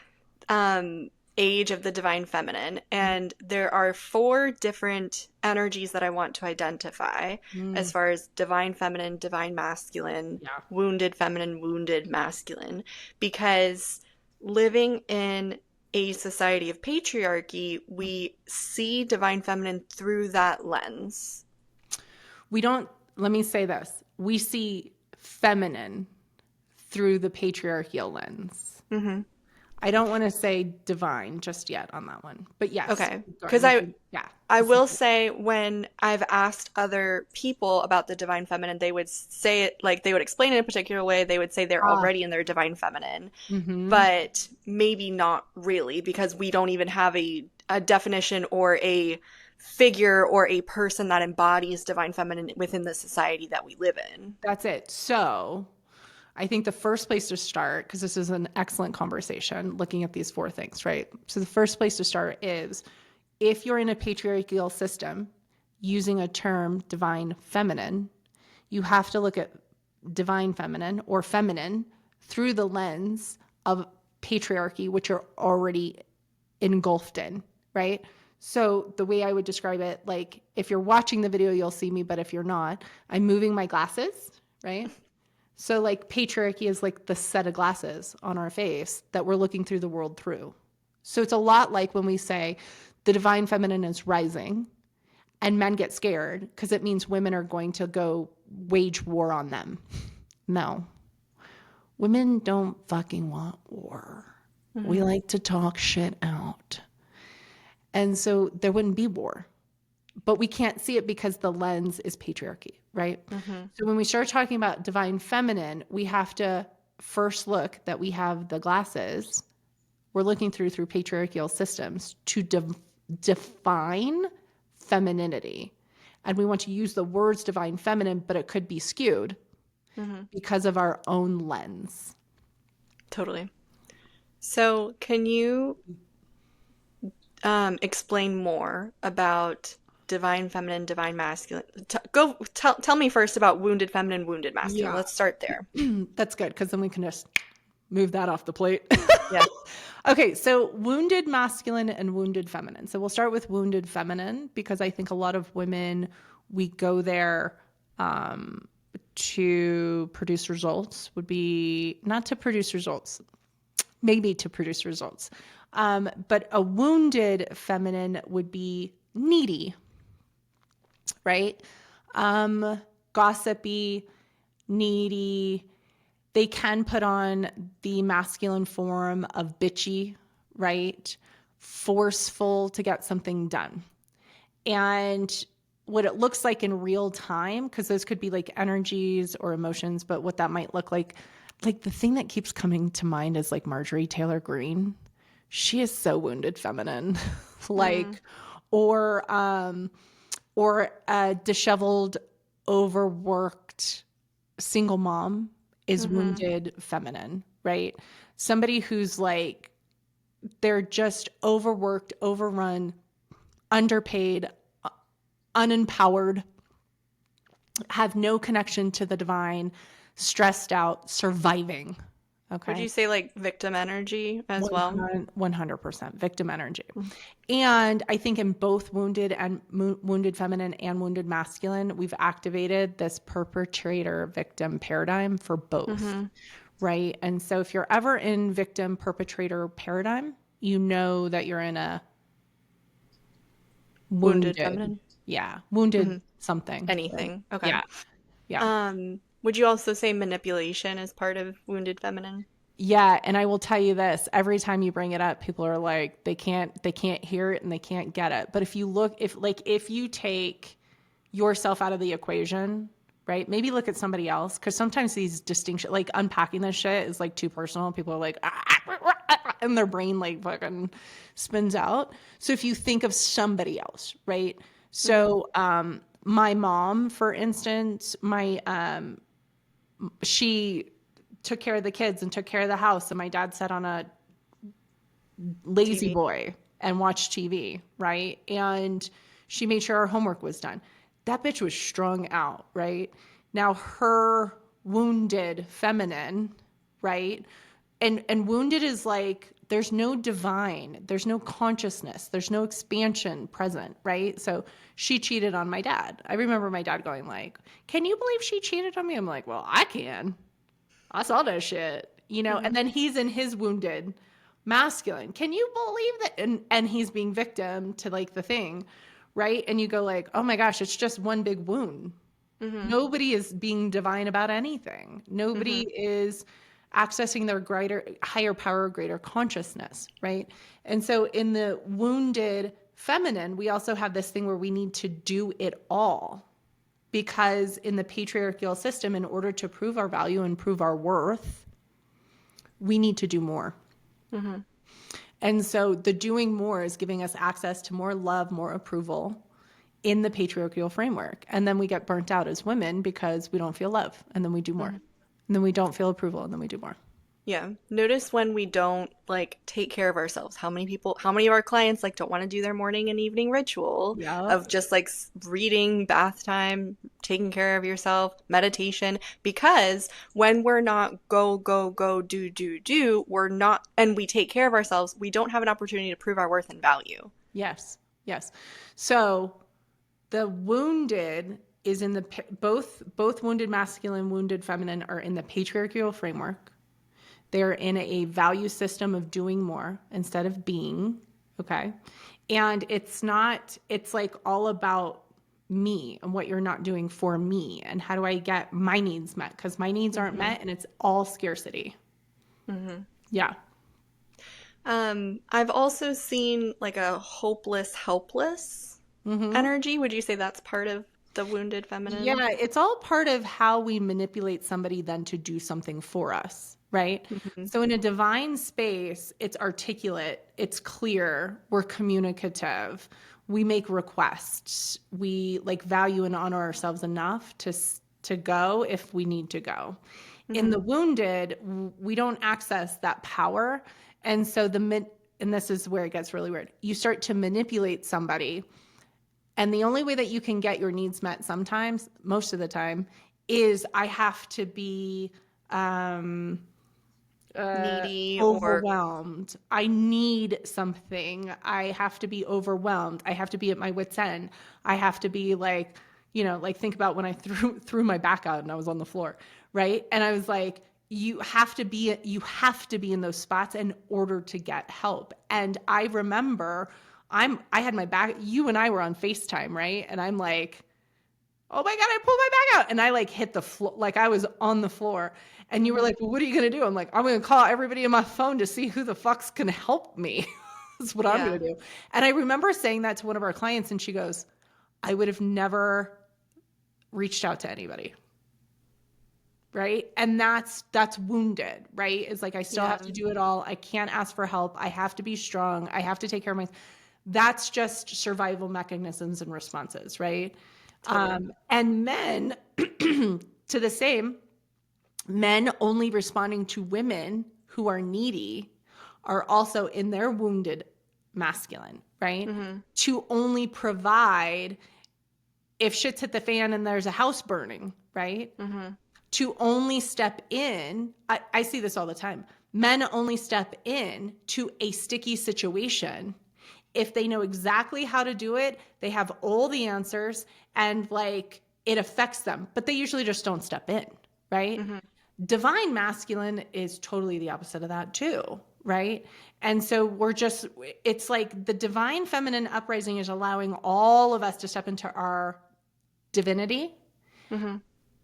age of the divine feminine, and there are four different energies that I want to identify Mm, as far as divine feminine, divine masculine, yeah. wounded feminine, wounded masculine, because living in a society of patriarchy, we see divine feminine through that lens. We don't, let me say this. We see feminine through the patriarchal lens. hmm I don't want to say divine just yet on that one. But yes, Okay. keep going. Because We can, yeah. I This is will good. say when I've asked other people about the divine feminine, they would say it like they would explain it in a particular way. They would say they're Ah, already in their divine feminine, mm-hmm. but maybe not really because we don't even have a definition or a figure or a person that embodies divine feminine within the society that we live in. That's it. So I think the first place to start, because this is an excellent conversation looking at these four things, right? So the first place to start is if you're in a patriarchal system using a term divine feminine, you have to look at divine feminine or feminine through the lens of patriarchy, which you're already engulfed in, right? So the way I would describe it, like if you're watching the video, you'll see me, but if you're not, I'm moving my glasses, right? So like patriarchy is like the set of glasses on our face that we're looking through the world through. So it's a lot like when we say the divine feminine is rising and men get scared because it means women are going to go wage war on them. No, women don't fucking want war. We hmm like to talk shit out. And so there wouldn't be war. But we can't see it because the lens is patriarchy, right? hmm So when we start talking about divine feminine, we have to first look that we have the glasses we're looking through patriarchal systems to define femininity. And we want to use the words divine feminine, but it could be skewed hmm because of our own lens. Totally. So, can you explain more about divine feminine, divine masculine? Tell me first about wounded feminine, wounded masculine. Yeah. Let's start there. That's good because then we can just move that off the plate. Yeah. Okay, so wounded masculine and wounded feminine. So we'll start with wounded feminine because I think a lot of women, we go there to produce results, would be not to produce results, maybe to produce results. But a wounded feminine would be needy, right? Gossipy, needy. They can put on the masculine form of bitchy, right? Forceful to get something done. And what it looks like in real time, because those could be like energies or emotions, but what that might look like the thing that keeps coming to mind is like Marjorie Taylor Greene. She is so wounded feminine. Or a disheveled, overworked single mom is wounded feminine, right? Somebody who's like, they're just overworked, overrun, underpaid, unempowered, have no connection to the divine, stressed out, surviving. Okay. Would you say like victim energy as well? 100% victim energy. And I think in both wounded feminine and wounded masculine, we've activated this perpetrator victim paradigm for both. Right. And so if you're ever in victim perpetrator paradigm, you know that you're in a wounded feminine. Yeah. Wounded something. Anything. Okay. Yeah. Yeah. Would you also say manipulation is part of wounded feminine? Yeah, and I will tell you this, every time you bring it up, people are like, they can't hear it and they can't get it. But if you take yourself out of the equation, right? Maybe look at somebody else, because sometimes these distinctions, like unpacking this shit is like too personal. People are like, and their brain like fucking spins out. So if you think of somebody else, right? So my mom, for instance, she took care of the kids and took care of the house, and my dad sat on a lazy boy and watched TV, right? And she made sure our homework was done. That bitch was strung out, right? Now her wounded feminine, right? And wounded is like, there's no divine, there's no consciousness, there's no expansion present, right? So she cheated on my dad. I remember my dad going like, can you believe she cheated on me? I'm like, well, I can. I saw that shit, and then he's in his wounded masculine. Can you believe that? And he's being victim to like the thing, right? And you go like, oh my gosh, it's just one big wound. Nobody is being divine about anything. Nobody is accessing their higher power, greater consciousness, right? And so in the wounded feminine, we also have this thing where we need to do it all. Because in the patriarchal system, in order to prove our value and prove our worth, we need to do more. And so the doing more is giving us access to more love, more approval in the patriarchal framework. And then we get burnt out as women because we don't feel love. And then we do more. And then we don't feel approval. And then we do more. Yeah. Notice when we don't like take care of ourselves. How many of our clients like don't want to do their morning and evening ritual of just like reading, bath time, taking care of yourself, meditation, because when we're not go, do, we're not, and we take care of ourselves, we don't have an opportunity to prove our worth and value. Yes. Yes. So the wounded is in the, both wounded masculine, wounded feminine are in the patriarchal framework. They're in a value system of doing more instead of being, okay? And it's like all about me and what you're not doing for me and how do I get my needs met, because my needs aren't met and it's all scarcity. Yeah. I've also seen like a hopeless, helpless energy. Would you say that's part of the wounded feminine? Yeah, it's all part of how we manipulate somebody then to do something for us. Right? So in a divine space, it's articulate, it's clear, we're communicative, we make requests, we like value and honor ourselves enough to go if we need to go. In the wounded, we don't access that power. And so and this is where it gets really weird. You start to manipulate somebody. And the only way that you can get your needs met sometimes, most of the time, is I have to be needy or overwhelmed. I need something. I have to be overwhelmed. I have to be at my wit's end. I have to be like, like think about when I threw my back out and I was on the floor, right? And I was like, you have to be in those spots in order to get help. And I remember I had my back, you and I were on FaceTime, right? And I'm like, oh my God, I pulled my back out. And I like hit the floor, like I was on the floor. And you were like, well, what are you going to do? I'm like, I'm going to call everybody on my phone to see who the fuck's can help me. That's what I'm going to do. And I remember saying that to one of our clients and she goes, I would have never reached out to anybody. Right. And that's wounded, right? It's like, I still have to do it all. I can't ask for help. I have to be strong. I have to take care of that's just survival mechanisms and responses. Right. Totally. And men to the same, men only responding to women who are needy are also in their wounded masculine, right? Mm-hmm. To only provide if shit's hit the fan and there's a house burning, right? Mm-hmm. To only step in, I see this all the time. Men only step in to a sticky situation if they know exactly how to do it, they have all the answers, and like it affects them, but they usually just don't step in, right? Mm-hmm. Divine masculine is totally the opposite of that too, right? And so it's like the divine feminine uprising is allowing all of us to step into our divinity. Mm-hmm.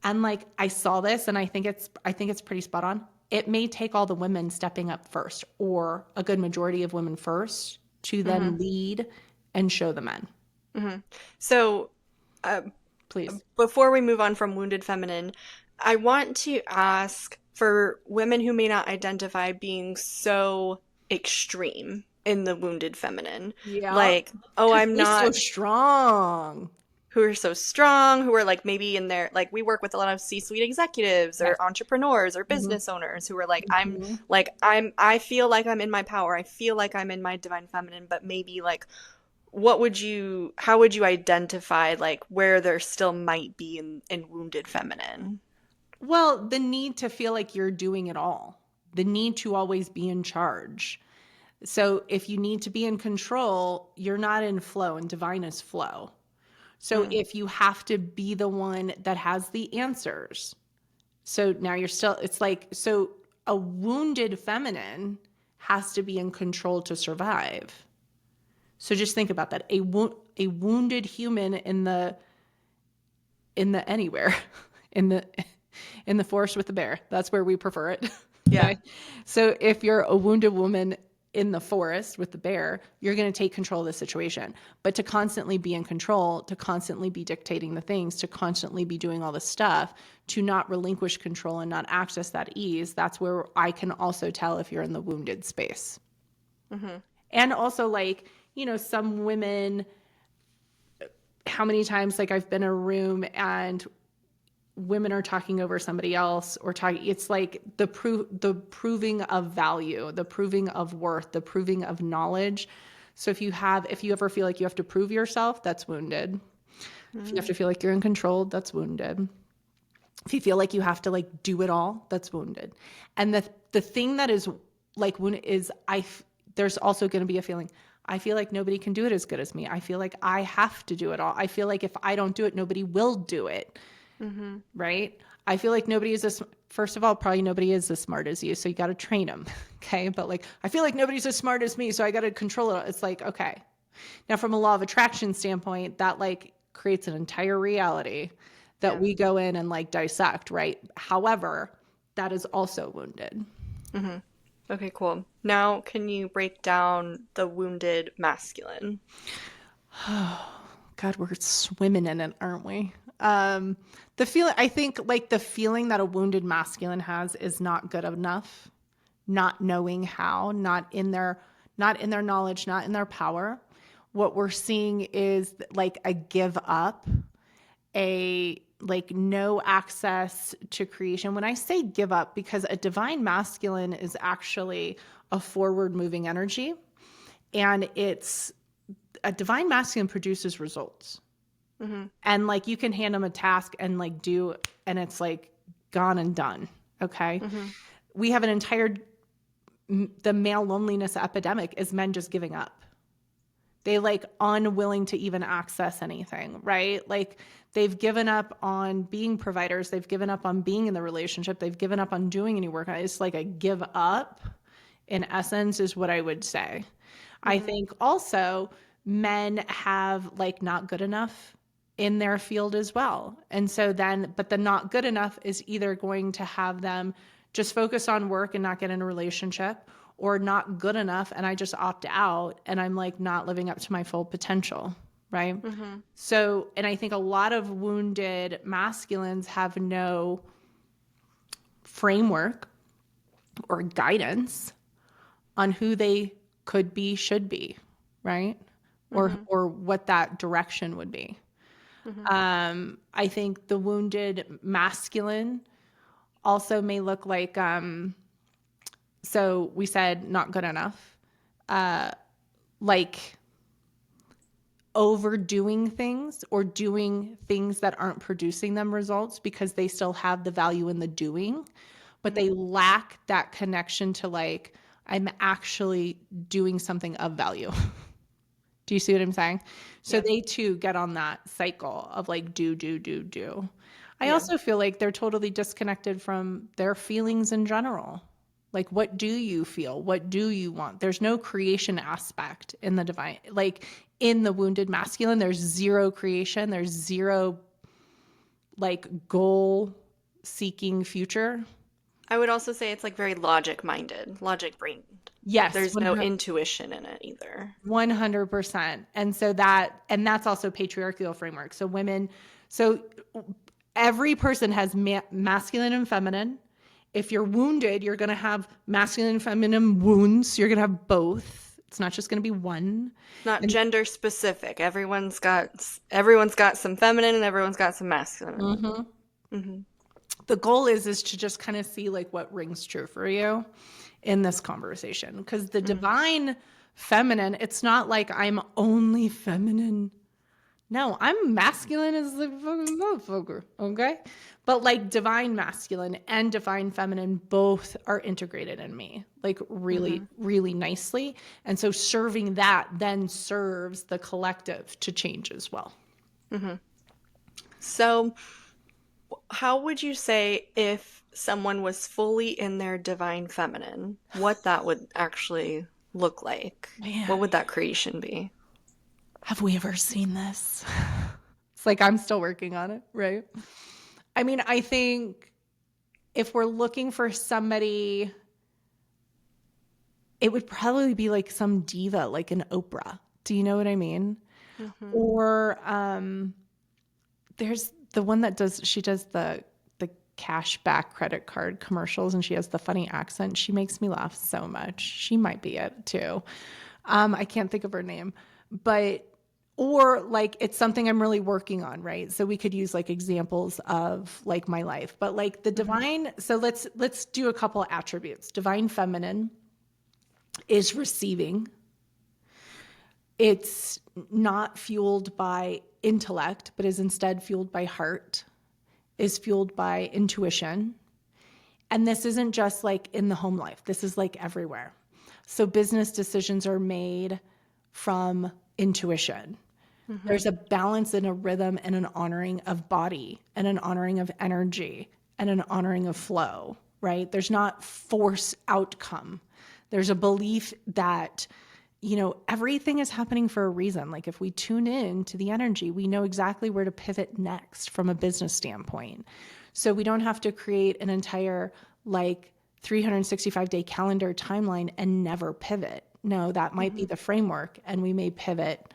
And like, I saw this and I think it's pretty spot on. It may take all the women stepping up first, or a good majority of women first, to then lead and show the men. Mm-hmm. So, please, before we move on from wounded feminine, I want to ask for women who may not identify being so extreme in the wounded feminine. Yeah. Like, oh, I'm not so strong. Who are so strong, who are like maybe in their, like we work with a lot of C-suite executives or entrepreneurs or business owners who are like, I feel like I'm in my power. I feel like I'm in my divine feminine, but maybe like, how would you identify like where there still might be in wounded feminine? Well, the need to feel like you're doing it all, the need to always be in charge. So if you need to be in control, you're not in flow, and divine is flow. So if you have to be the one that has the answers, so now you're still, it's like, so a wounded feminine has to be in control to survive. So just think about that. A wounded human in the anywhere, in the forest with the bear, that's where we prefer it. Yeah. Okay? So if you're a wounded woman in the forest with the bear, you're going to take control of the situation. But to constantly be in control, to constantly be dictating the things, to constantly be doing all the stuff, to not relinquish control and not access that ease, that's where I can also tell if you're in the wounded space. Mm-hmm. And also, like, some women, how many times, like, I've been in a room and women are talking over somebody else, or it's like the proving of value, the proving of worth, the proving of knowledge. So if you ever feel like you have to prove yourself, that's wounded. If you have to feel like you're in control, that's wounded. If you feel like you have to like do it all, that's wounded. And the thing that is like wounded is there's also going to be a feeling, I feel like nobody can do it as good as me. I feel like I have to do it all. I feel like if I don't do it, nobody will do it. Mm-hmm. Right? I feel like first of all, probably nobody is as smart as you, so you got to train them. Okay. But like, I feel like nobody's as smart as me, so I got to control it. It's like, okay. Now from a law of attraction standpoint, that like creates an entire reality that we go in and like dissect. Right. However, that is also wounded. Mm-hmm. Okay, cool. Now, can you break down the wounded masculine? God, we're swimming in it, aren't we? I think like the feeling that a wounded masculine has is not good enough, not knowing how, not in their knowledge, not in their power. What we're seeing is like a give up, a like no access to creation. When I say give up, because a divine masculine is actually a forward moving energy, and a divine masculine produces results. Mm-hmm. And like you can hand them a task and like do, and it's like gone and done. Okay. Mm-hmm. We have an entire the male loneliness epidemic is men just giving up. They like unwilling to even access anything, right? Like they've given up on being providers. They've given up on being in the relationship. They've given up on doing any work. It's like a give up in essence is what I would say. I think also men have like not good enough in their field as well. And so then, but the not good enough is either going to have them just focus on work and not get in a relationship, or not good enough and I just opt out and I'm like not living up to my full potential, right? So, and I think a lot of wounded masculines have no framework or guidance on who they could be, should be, right? Or what that direction would be. I think the wounded masculine also may look like, so we said not good enough, like overdoing things or doing things that aren't producing them results because they still have the value in the doing, but they lack that connection to like, I'm actually doing something of value. Do you see what I'm saying? So they too get on that cycle of like do. I also feel like they're totally disconnected from their feelings in general. Like, what do you feel? What do you want? There's no creation aspect in the divine. Like in the wounded masculine, there's zero creation. There's zero like goal seeking future. I would also say it's like very logic minded, logic brained. Yes. There's no intuition in it either. 100%. And so that's also patriarchal framework. So women, so every person has masculine and feminine. If you're wounded, you're going to have masculine and feminine wounds. You're going to have both. It's not just going to be one. Not gender specific. Everyone's got some feminine and everyone's got some masculine. The goal is to just kind of see like what rings true for you in this conversation. Because the divine feminine, it's not like I'm only feminine. No, I'm masculine as the fucking motherfucker, okay? But like divine masculine and divine feminine both are integrated in me, like really, really nicely. And so serving that then serves the collective to change as well. So how would you say if someone was fully in their divine feminine, what that would actually look like? Man. What would that creation be? Have we ever seen this? It's like I'm still working on it, right? I mean, I think if we're looking for somebody, it would probably be like some diva, like an Oprah. Do you know what I mean? Or there's the one that she does the cash back credit card commercials and she has the funny accent. She makes me laugh so much. She might be it too. I can't think of her name, but or like it's something I'm really working on, right? So we could use like examples of like my life, but like the divine. So let's do a couple of attributes. Divine feminine is receiving. It's not fueled by intellect, but is instead fueled by heart, is fueled by intuition. And this isn't just like in the home life. This is like everywhere. So business decisions are made from intuition. There's a balance and a rhythm and an honoring of body and an honoring of energy and an honoring of flow, right? There's not force outcome. There's a belief that, you know, everything is happening for a reason. Like if we tune in to the energy, we know exactly where to pivot next from a business standpoint. So we don't have to create an entire like 365-day calendar timeline and never pivot. No, that might be the framework, and we may pivot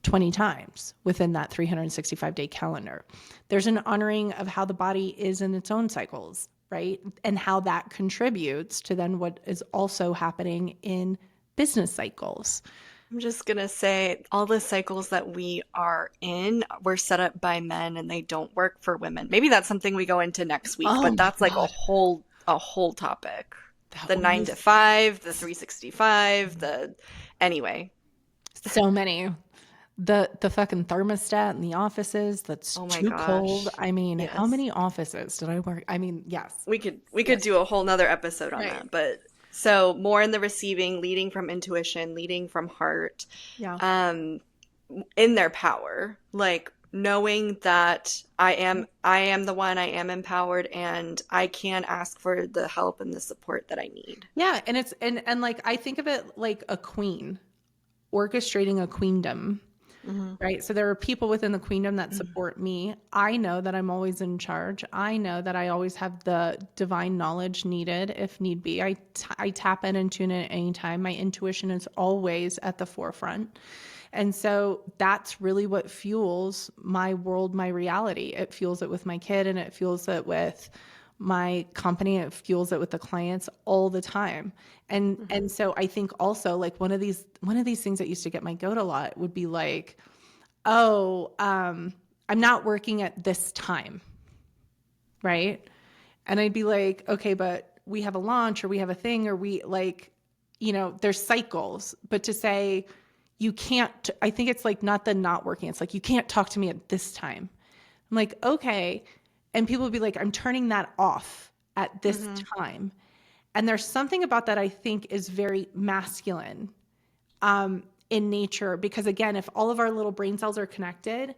20 times within that 365-day calendar. There's an honoring of how the body is in its own cycles, right? And how that contributes to then what is also happening in business cycles. I'm just going to say all the cycles that we are in were set up by men and they don't work for women. Maybe that's something we go into next week, but that's like a whole topic. The 9 to 5, the 365, anyway. So many. The fucking thermostat in the offices that's too cold. I mean, how many offices did I work? I mean, yes. We could do a whole nother episode on that, but So more in the receiving, leading from intuition, leading from heart, Yeah. in their power, like knowing that I am the one, I am empowered, and I can ask for the help and the support that I need. Yeah, and it's and like I think of it like a queen orchestrating a queendom, Hmm. right? So there are people within the queendom that support me. I know that I'm always in charge. I know that I always have the divine knowledge needed if need be. I tap in and tune in at any time. My intuition is always at the forefront. And so that's really what fuels my world, my reality. It fuels it with my kid, and it fuels it with my company. It fuels it with the clients all the time. And Hmm. so I think also like one of these things that used to get my goat a lot would be like, oh, I'm not working at this time, right? And I'd be like, okay, but we have a launch or we have a thing or we like, there's cycles. But to say you can't, I think it's like not the not working. It's like, you can't talk to me at this time. I'm like, okay. And people would be like, I'm turning that off at this Hmm. time. And there's something about that I think is very masculine in nature, because again, if all of our little brain cells are connected,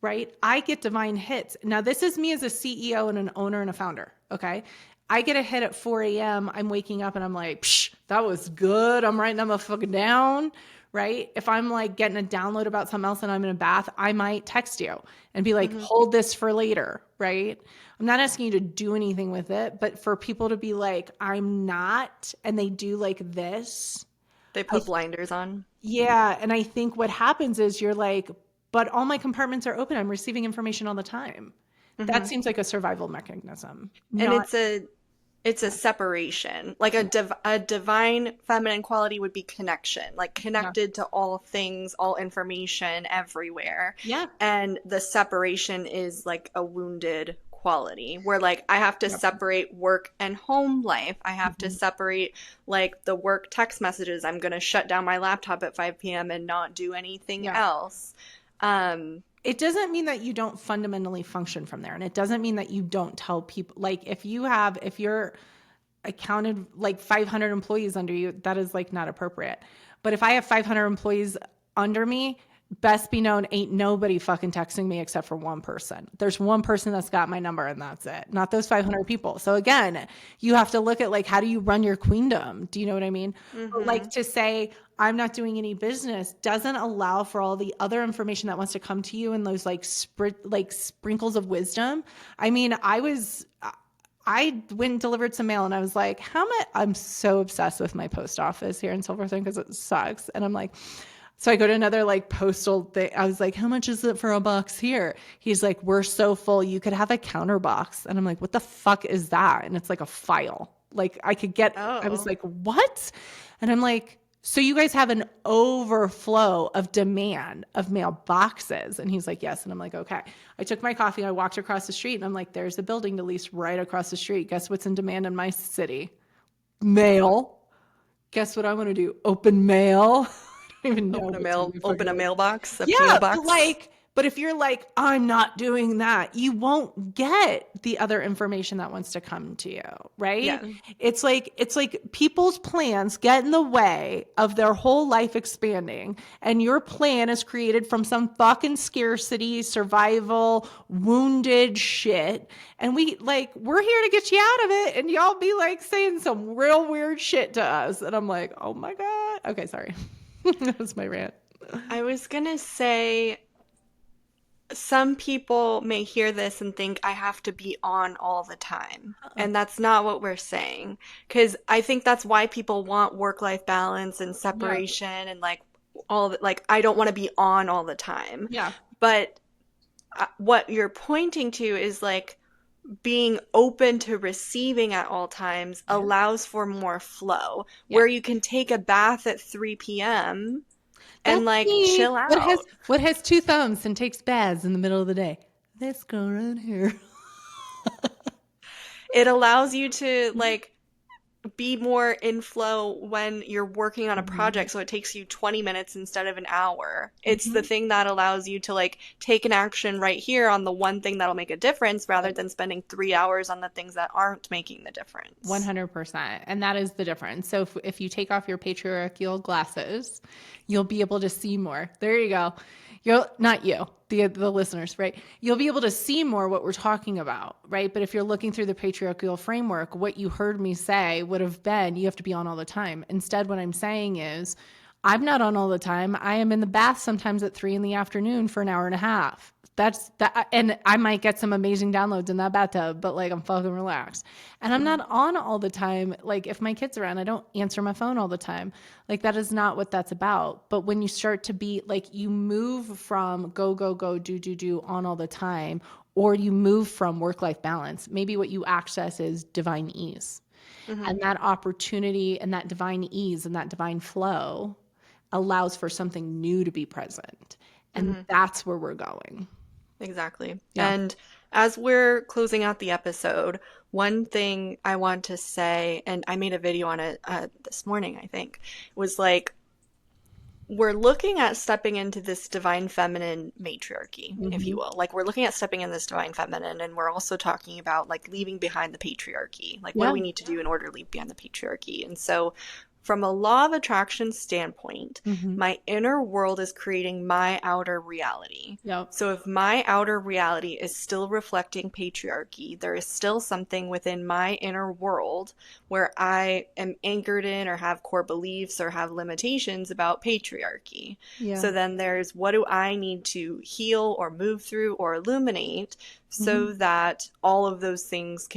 right? I get divine hits. Now, this is me as a CEO and an owner and a founder. Okay. I get a hit at 4 a.m. I'm waking up and I'm like, psh, that was good. I'm writing that motherfucker down. Right. If I'm like getting a download about something else and I'm in a bath, I might text you and be like, Hmm. hold this for later. Right. I'm not asking you to do anything with it, but for people to be like, I'm not, and they do like this. They I put blinders on. Yeah, and I think what happens is you're like, but all my compartments are open. I'm receiving information all the time. That Hmm. seems like a survival mechanism. And Not it's a separation. Like a divine feminine quality would be connection, like yeah. connected to all things, all information everywhere. Yeah. And the separation is like a wounded quality where like I have to Yep. separate work and home life. I have to Mhm. separate like the work text messages. I'm going to shut down my laptop at 5 p.m. and not do anything Yeah. else. Um, It doesn't mean that you don't fundamentally function from there. And it doesn't mean that you don't tell people, like if you're accounted like 500 employees under you, that is like not appropriate. But if I have 500 employees under me, best be known, ain't nobody fucking texting me except for one person. There's one person that's got my number and that's it. Not those 500 people. So again, you have to look at like, how do you run your queendom? Do you know what I mean? But like mhm. to say, I'm not doing any business doesn't allow for all the other information that wants to come to you and those like sprinkles of wisdom. I mean, I went and delivered some mail and I was like, how much? I'm so obsessed with my post office here in Silverthorne because it sucks. And I'm like, so I go to another like postal thing. I was like, how much is it for a box here? He's like, we're so full. You could have a counter box. And I'm like, what the fuck is that? And it's like a file. Like I was Oh. like, what? And I'm like, so you guys have an overflow of demand of mail boxes? And he's like, yes. And I'm like, okay. I took my coffee. I walked across the street and I'm like, there's a building to lease right across the street. Guess what's in demand in my city? Mail. Guess what I want to do? Open mail. I don't even know what's really Open fucking a like. mailbox, a PO Yeah, but box. like, but if you're like, I'm not doing that, you won't get the other information that wants to come to you, right? Yeah. It's like people's plans get in the way of their whole life expanding, and your plan is created from some fucking scarcity, survival, wounded shit. And we're here to get you out of it, and y'all be like saying some real weird shit to us. And I'm like, oh my God. Okay, sorry. That was my rant. I was gonna say some people may hear this and think I have to be on all the time. Uh-uh. And that's not what we're saying. Because I think that's why people want work-life balance and Yeah. separation and like all of it. Like, I don't want to be on all the time. Yeah. But what you're pointing to is like being open to receiving at all times Yeah. allows for more flow, Yeah. where you can take a bath at 3 p.m. and That's like me. chill What has out. what has two thumbs and takes baths in the middle of the day? This girl right here. It allows you to like be more in flow when you're working on a project, so it takes you 20 minutes instead of an hour. It's the thing that allows you to like take an action right here on the one thing that'll make a difference rather than spending 3 hours on the things that aren't making the difference. 100%. And that is the difference. So if you take off your patriarchal glasses, you'll be able to see more. There you go. Not you, the listeners, right? You'll be able to see more what we're talking about, right? But if you're looking through the patriarchal framework, what you heard me say would have been, you have to be on all the time. Instead, what I'm saying is, I'm not on all the time. I am in the bath sometimes at 3 p.m. for an hour and a half. That's that. And I might get some amazing downloads in that bathtub, but like I'm fucking relaxed. And I'm not on all the time. Like if my kid's around, I don't answer my phone all the time. Like that is not what that's about. But when you start to be like, you move from go, go, go, do on all the time, or you move from work-life balance. Maybe what you access is divine ease. And that opportunity and that divine ease and that divine flow allows for something new to be present. And that's where we're going. Exactly. Yeah. And as we're closing out the episode, one thing I want to say, and I made a video on it this morning, I think, was like, we're looking at stepping into this divine feminine matriarchy, if you will. Like, we're looking at stepping in this divine feminine, and we're also talking about, like, leaving behind the patriarchy. Like, what do we need to do in order to leave behind the patriarchy? And so, from a law of attraction standpoint, my inner world is creating my outer reality. So if my outer reality is still reflecting patriarchy, there is still something within my inner world where I am anchored in or have core beliefs or have limitations about patriarchy. So then there's, what do I need to heal or move through or illuminate so that all of the things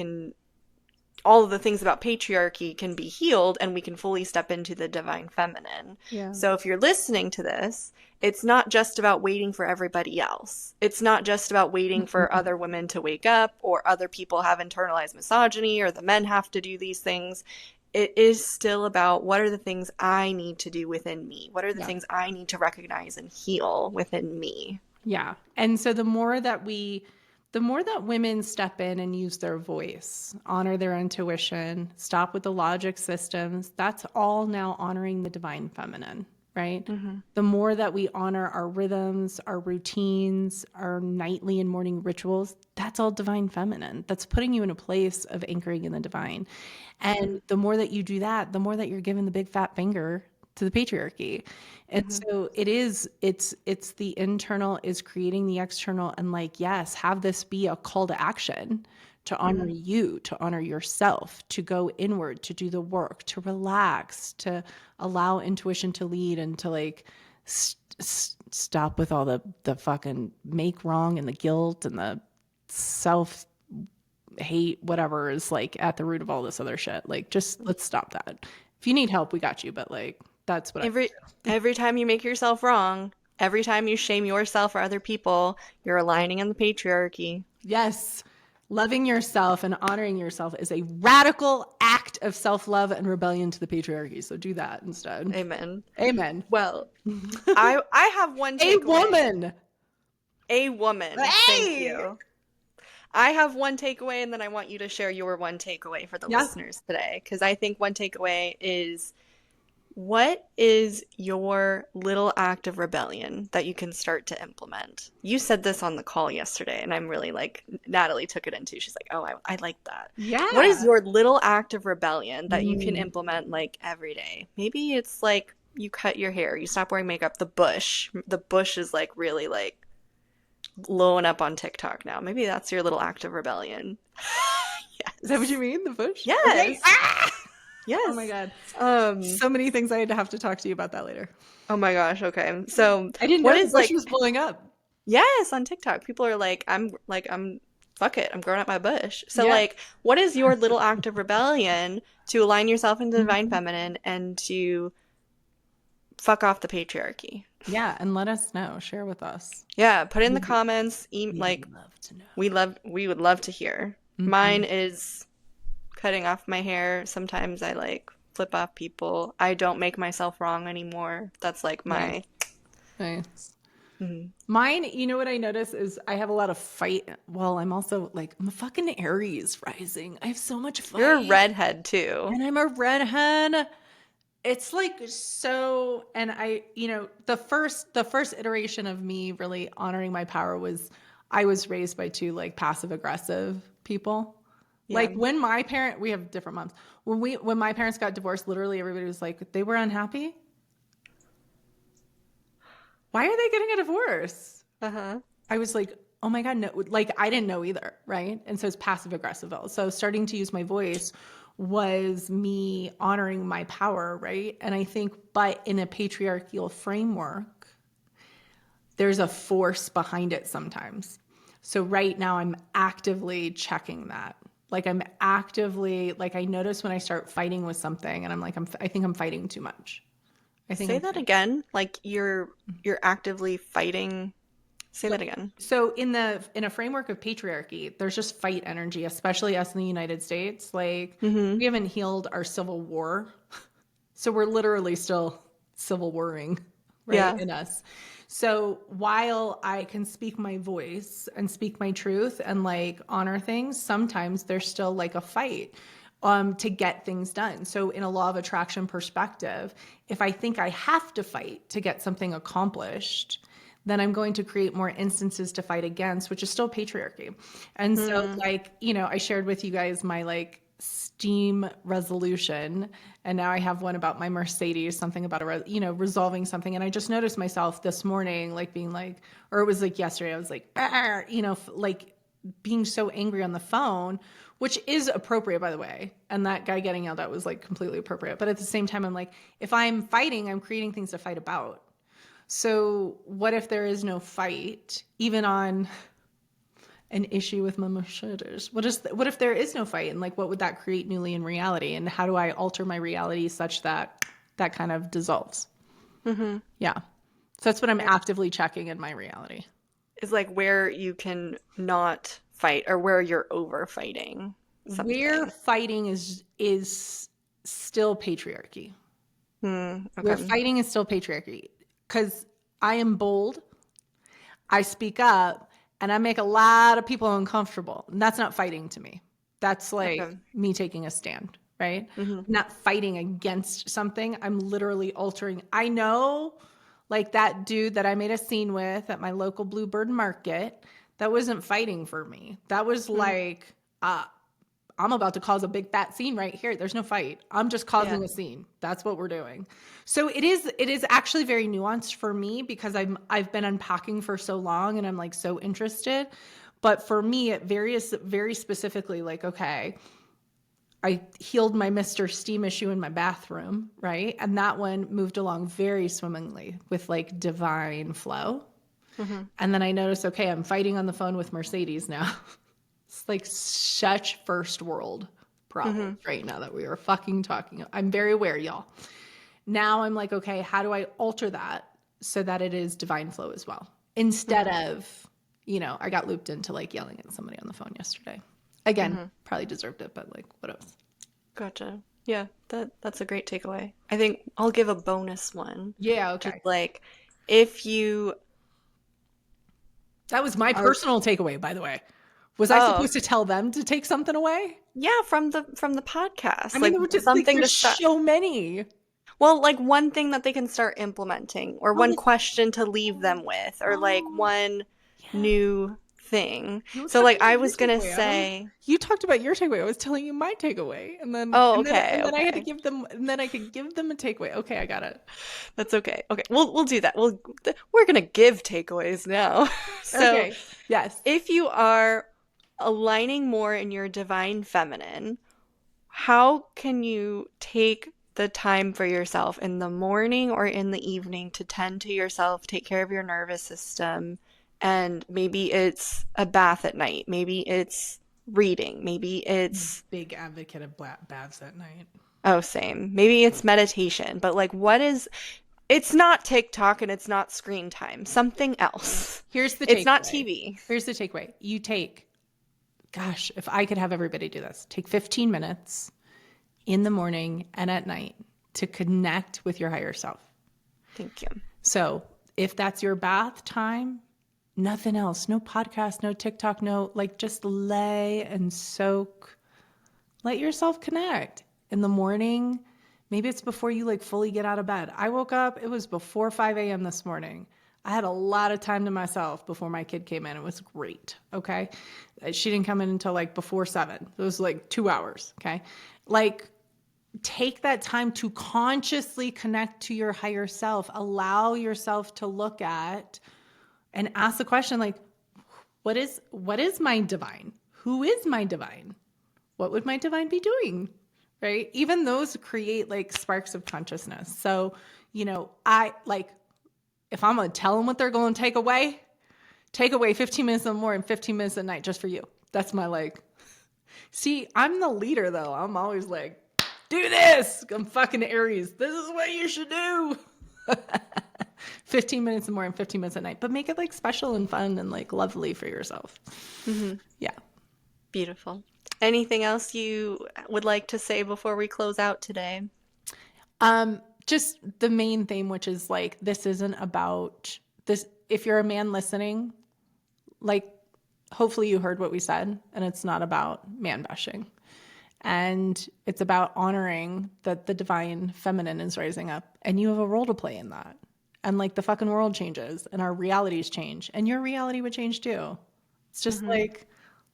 about patriarchy can be healed and we can fully step into the divine feminine. So if you're listening to this, it's not just about waiting for everybody else. It's not just about waiting for other women to wake up or other people have internalized misogyny or the men have to do these things. It is still about, what are the things I need to do within me? What are the things I need to recognize and heal within me? Yeah. And so the more that women step in and use their voice, honor their intuition, stop with the logic systems, that's all now honoring the divine feminine, right? The more that we honor our rhythms, our routines, our nightly and morning rituals, that's all divine feminine. That's putting you in a place of anchoring in the divine. And the more that you do that, the more that you're giving the big fat finger to the patriarchy. And so it's the internal is creating the external, and like, yes, have this be a call to action to honor you, to honor yourself, to go inward, to do the work, to relax, to allow intuition to lead, and to like stop with all the fucking make wrong and the guilt and the self hate, whatever is like at the root of all this other shit. Like, just let's stop that. If you need help, we got you. But like, that's what every time you make yourself wrong, every time you shame yourself or other people, you're aligning in the patriarchy. Yes. Loving yourself and honoring yourself is a radical act of self-love and rebellion to the patriarchy. So do that instead. Amen. Amen. Well, I have one takeaway. A woman. Hey! Thank you. I have one takeaway, and then I want you to share your one takeaway for the listeners today. Because I think one takeaway is, what is your little act of rebellion that you can start to implement? You said this on the call yesterday, and I'm really like, Natalie took it into. She's like, oh, I like that. Yeah. What is your little act of rebellion that you can implement like every day? Maybe it's like you cut your hair, you stop wearing makeup. The bush is like really like blowing up on TikTok now. Maybe that's your little act of rebellion. Yes. Is that what you mean? The bush? Yes. Okay. Ah! Yes. Oh my God. So many things. I had to have to talk to you about that later. Oh my gosh. Okay. So I didn't know the bush was blowing up. Yes, on TikTok. People are like, I'm fuck it, I'm growing up my bush. So like, what is your little act of rebellion to align yourself into the divine feminine and to fuck off the patriarchy? Yeah, and let us know. Share with us. Yeah, put in the comments. Like, love to know. We would love to hear. Mine is cutting off my hair. Sometimes I like flip off people. I don't make myself wrong anymore. That's like my nice. Mine, you know what I notice is I have a lot of fight. Well, I'm also like, I'm a fucking Aries rising. I have so much fight. You're a redhead too. And I'm a redhead. It's like so, and the first iteration of me really honoring my power was I was raised by two like passive aggressive people. Yeah. Like when we have different moms. When my parents got divorced, literally everybody was like, they were unhappy. Why are they getting a divorce? I was like, oh my God, no, like I didn't know either, right? And so it's passive aggressive. So starting to use my voice was me honoring my power, right? And I think, but in a patriarchal framework, there's a force behind it sometimes. So right now I'm actively checking that. Like I'm actively, like I notice when I start fighting with something and I'm like, I think I'm fighting too much. Say that again. Like you're actively fighting. Say that again. So in a framework of patriarchy, there's just fight energy, especially us in the United States. Like we haven't healed our civil war. So we're literally still civil warring, right? In us. So while I can speak my voice and speak my truth and like honor things, sometimes there's still like a fight to get things done. So in a law of attraction perspective, if I think I have to fight to get something accomplished, then I'm going to create more instances to fight against, which is still patriarchy. And so like, I shared with you guys my like STEAM resolution. And now I have one about my Mercedes, something about resolving something. And I just noticed myself this morning, like being like, or it was like yesterday, I was like, like being so angry on the phone, which is appropriate, by the way. And that guy getting yelled at was like completely appropriate. But at the same time, I'm like, if I'm fighting, I'm creating things to fight about. So what if there is no fight, even on an issue with my Mercedes? What if there is no fight? And like, what would that create newly in reality? And how do I alter my reality such that that kind of dissolves? Yeah. So that's what I'm actively checking in my reality. Is like where you can not fight or where you're over fighting something. Where fighting is still patriarchy. Okay. Where fighting is still patriarchy. Because I am bold, I speak up, and I make a lot of people uncomfortable. And that's not fighting to me. That's like me taking a stand, right? Not fighting against something. I'm literally altering. I know like that dude that I made a scene with at my local Bluebird Market, that wasn't fighting for me. That was like, I'm about to cause a big fat scene right here. There's no fight. I'm just causing a scene. That's what we're doing. So it is actually very nuanced for me because I've been unpacking for so long and I'm like so interested. But for me, it varies very specifically like, okay, I healed my Mr. Steam issue in my bathroom, right? And that one moved along very swimmingly with like divine flow. And then I noticed, okay, I'm fighting on the phone with Mercedes now. It's like such first world problems right now that we are fucking talking. I'm very aware, y'all. Now I'm like, okay, how do I alter that so that it is divine flow as well? Instead of, I got looped into like yelling at somebody on the phone yesterday. Again, probably deserved it, but like, what else? Gotcha. Yeah, that's a great takeaway. I think I'll give a bonus one. Yeah, okay. Just like, if you... That was my personal takeaway, by the way. Was I supposed to tell them to take something away? Yeah, from the podcast. I mean, like, just something to start. So many. Well, like one thing that they can start implementing, or one question to leave them with, or like one new thing. So like I was gonna say, you talked about your takeaway. I was telling you my takeaway, and then and then I had to give them, and then I could give them a takeaway. Okay, I got it. That's okay. Okay, we'll do that. We're gonna give takeaways now. So okay. Yes, if you are aligning more in your divine feminine, how can you take the time for yourself in the morning or in the evening to tend to yourself, take care of your nervous system? And maybe it's a bath at night. Maybe it's reading. Maybe it's... Big advocate of baths at night. Oh, same. Maybe it's meditation. But like, what is... It's not TikTok and it's not screen time. Something else. Here's the takeaway. It's not TV. Here's the takeaway. You take... Gosh, if I could have everybody do this. Take 15 minutes in the morning and at night to connect with your higher self. Thank you. So if that's your bath time, nothing else, no podcast, no TikTok, no, like just lay and soak. Let yourself connect. In the morning, maybe it's before you like fully get out of bed. I woke up, it was before 5 a.m. this morning. I had a lot of time to myself before my kid came in. It was great, okay? She didn't come in until like before 7. It was like 2 hours, okay? Like, take that time to consciously connect to your higher self. Allow yourself to look at and ask the question like, what is my divine? Who is my divine? What would my divine be doing? Right? Even those create like sparks of consciousness. So, I like, if I'm going to tell them what they're going to take away 15 minutes or more and 15 minutes at night just for you. That's my like, see, I'm the leader though. I'm always like, do this. I'm fucking Aries. This is what you should do. 15 minutes or more and 15 minutes at night, but make it like special and fun and like lovely for yourself. Mm-hmm. Yeah. Beautiful. Anything else you would like to say before we close out today? Just the main theme, which is like, this isn't about this. If you're a man listening, like, hopefully you heard what we said, and it's not about man bashing. And it's about honoring that the divine feminine is rising up, and you have a role to play in that. And like, the fucking world changes and our realities change, and your reality would change too. It's just like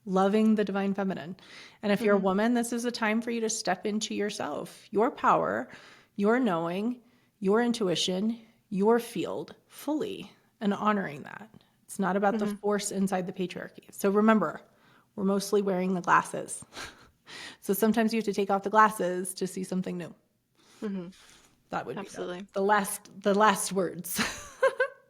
loving the divine feminine. And if you're a woman, this is a time for you to step into yourself, your power, your knowing, your intuition, your field fully, and honoring that. It's not about the force inside the patriarchy. So remember, we're mostly wearing the glasses. So sometimes you have to take off the glasses to see something new. Mm-hmm. That would absolutely be the last words.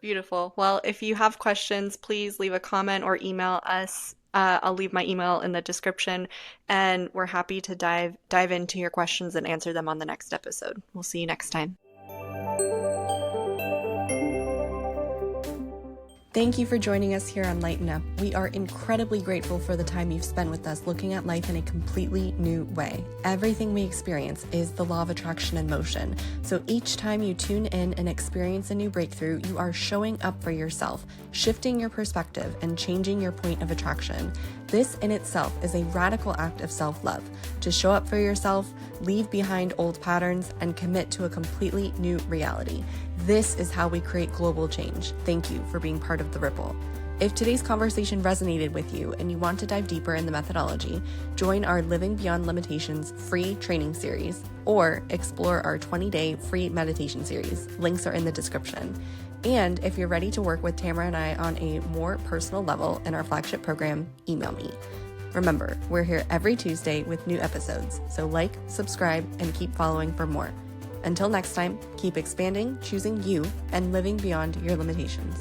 Beautiful. Well, if you have questions, please leave a comment or email us. I'll leave my email in the description, and we're happy to dive into your questions and answer them on the next episode. We'll see you next time. Thank you for joining us here on Lighten Up. We are incredibly grateful for the time you've spent with us looking at life in a completely new way. Everything we experience is the law of attraction in motion. So each time you tune in and experience a new breakthrough, you are showing up for yourself, shifting your perspective, and changing your point of attraction. This in itself is a radical act of self-love. To show up for yourself, leave behind old patterns, and commit to a completely new reality. This is how we create global change. Thank you for being part of the Ripple. If today's conversation resonated with you and you want to dive deeper in the methodology, join our Living Beyond Limitations free training series or explore our 20-day free meditation series. Links are in the description. And if you're ready to work with Tamara and I on a more personal level in our flagship program, email me. Remember, we're here every Tuesday with new episodes, so like, subscribe, and keep following for more. Until next time, keep expanding, choosing you, and living beyond your limitations.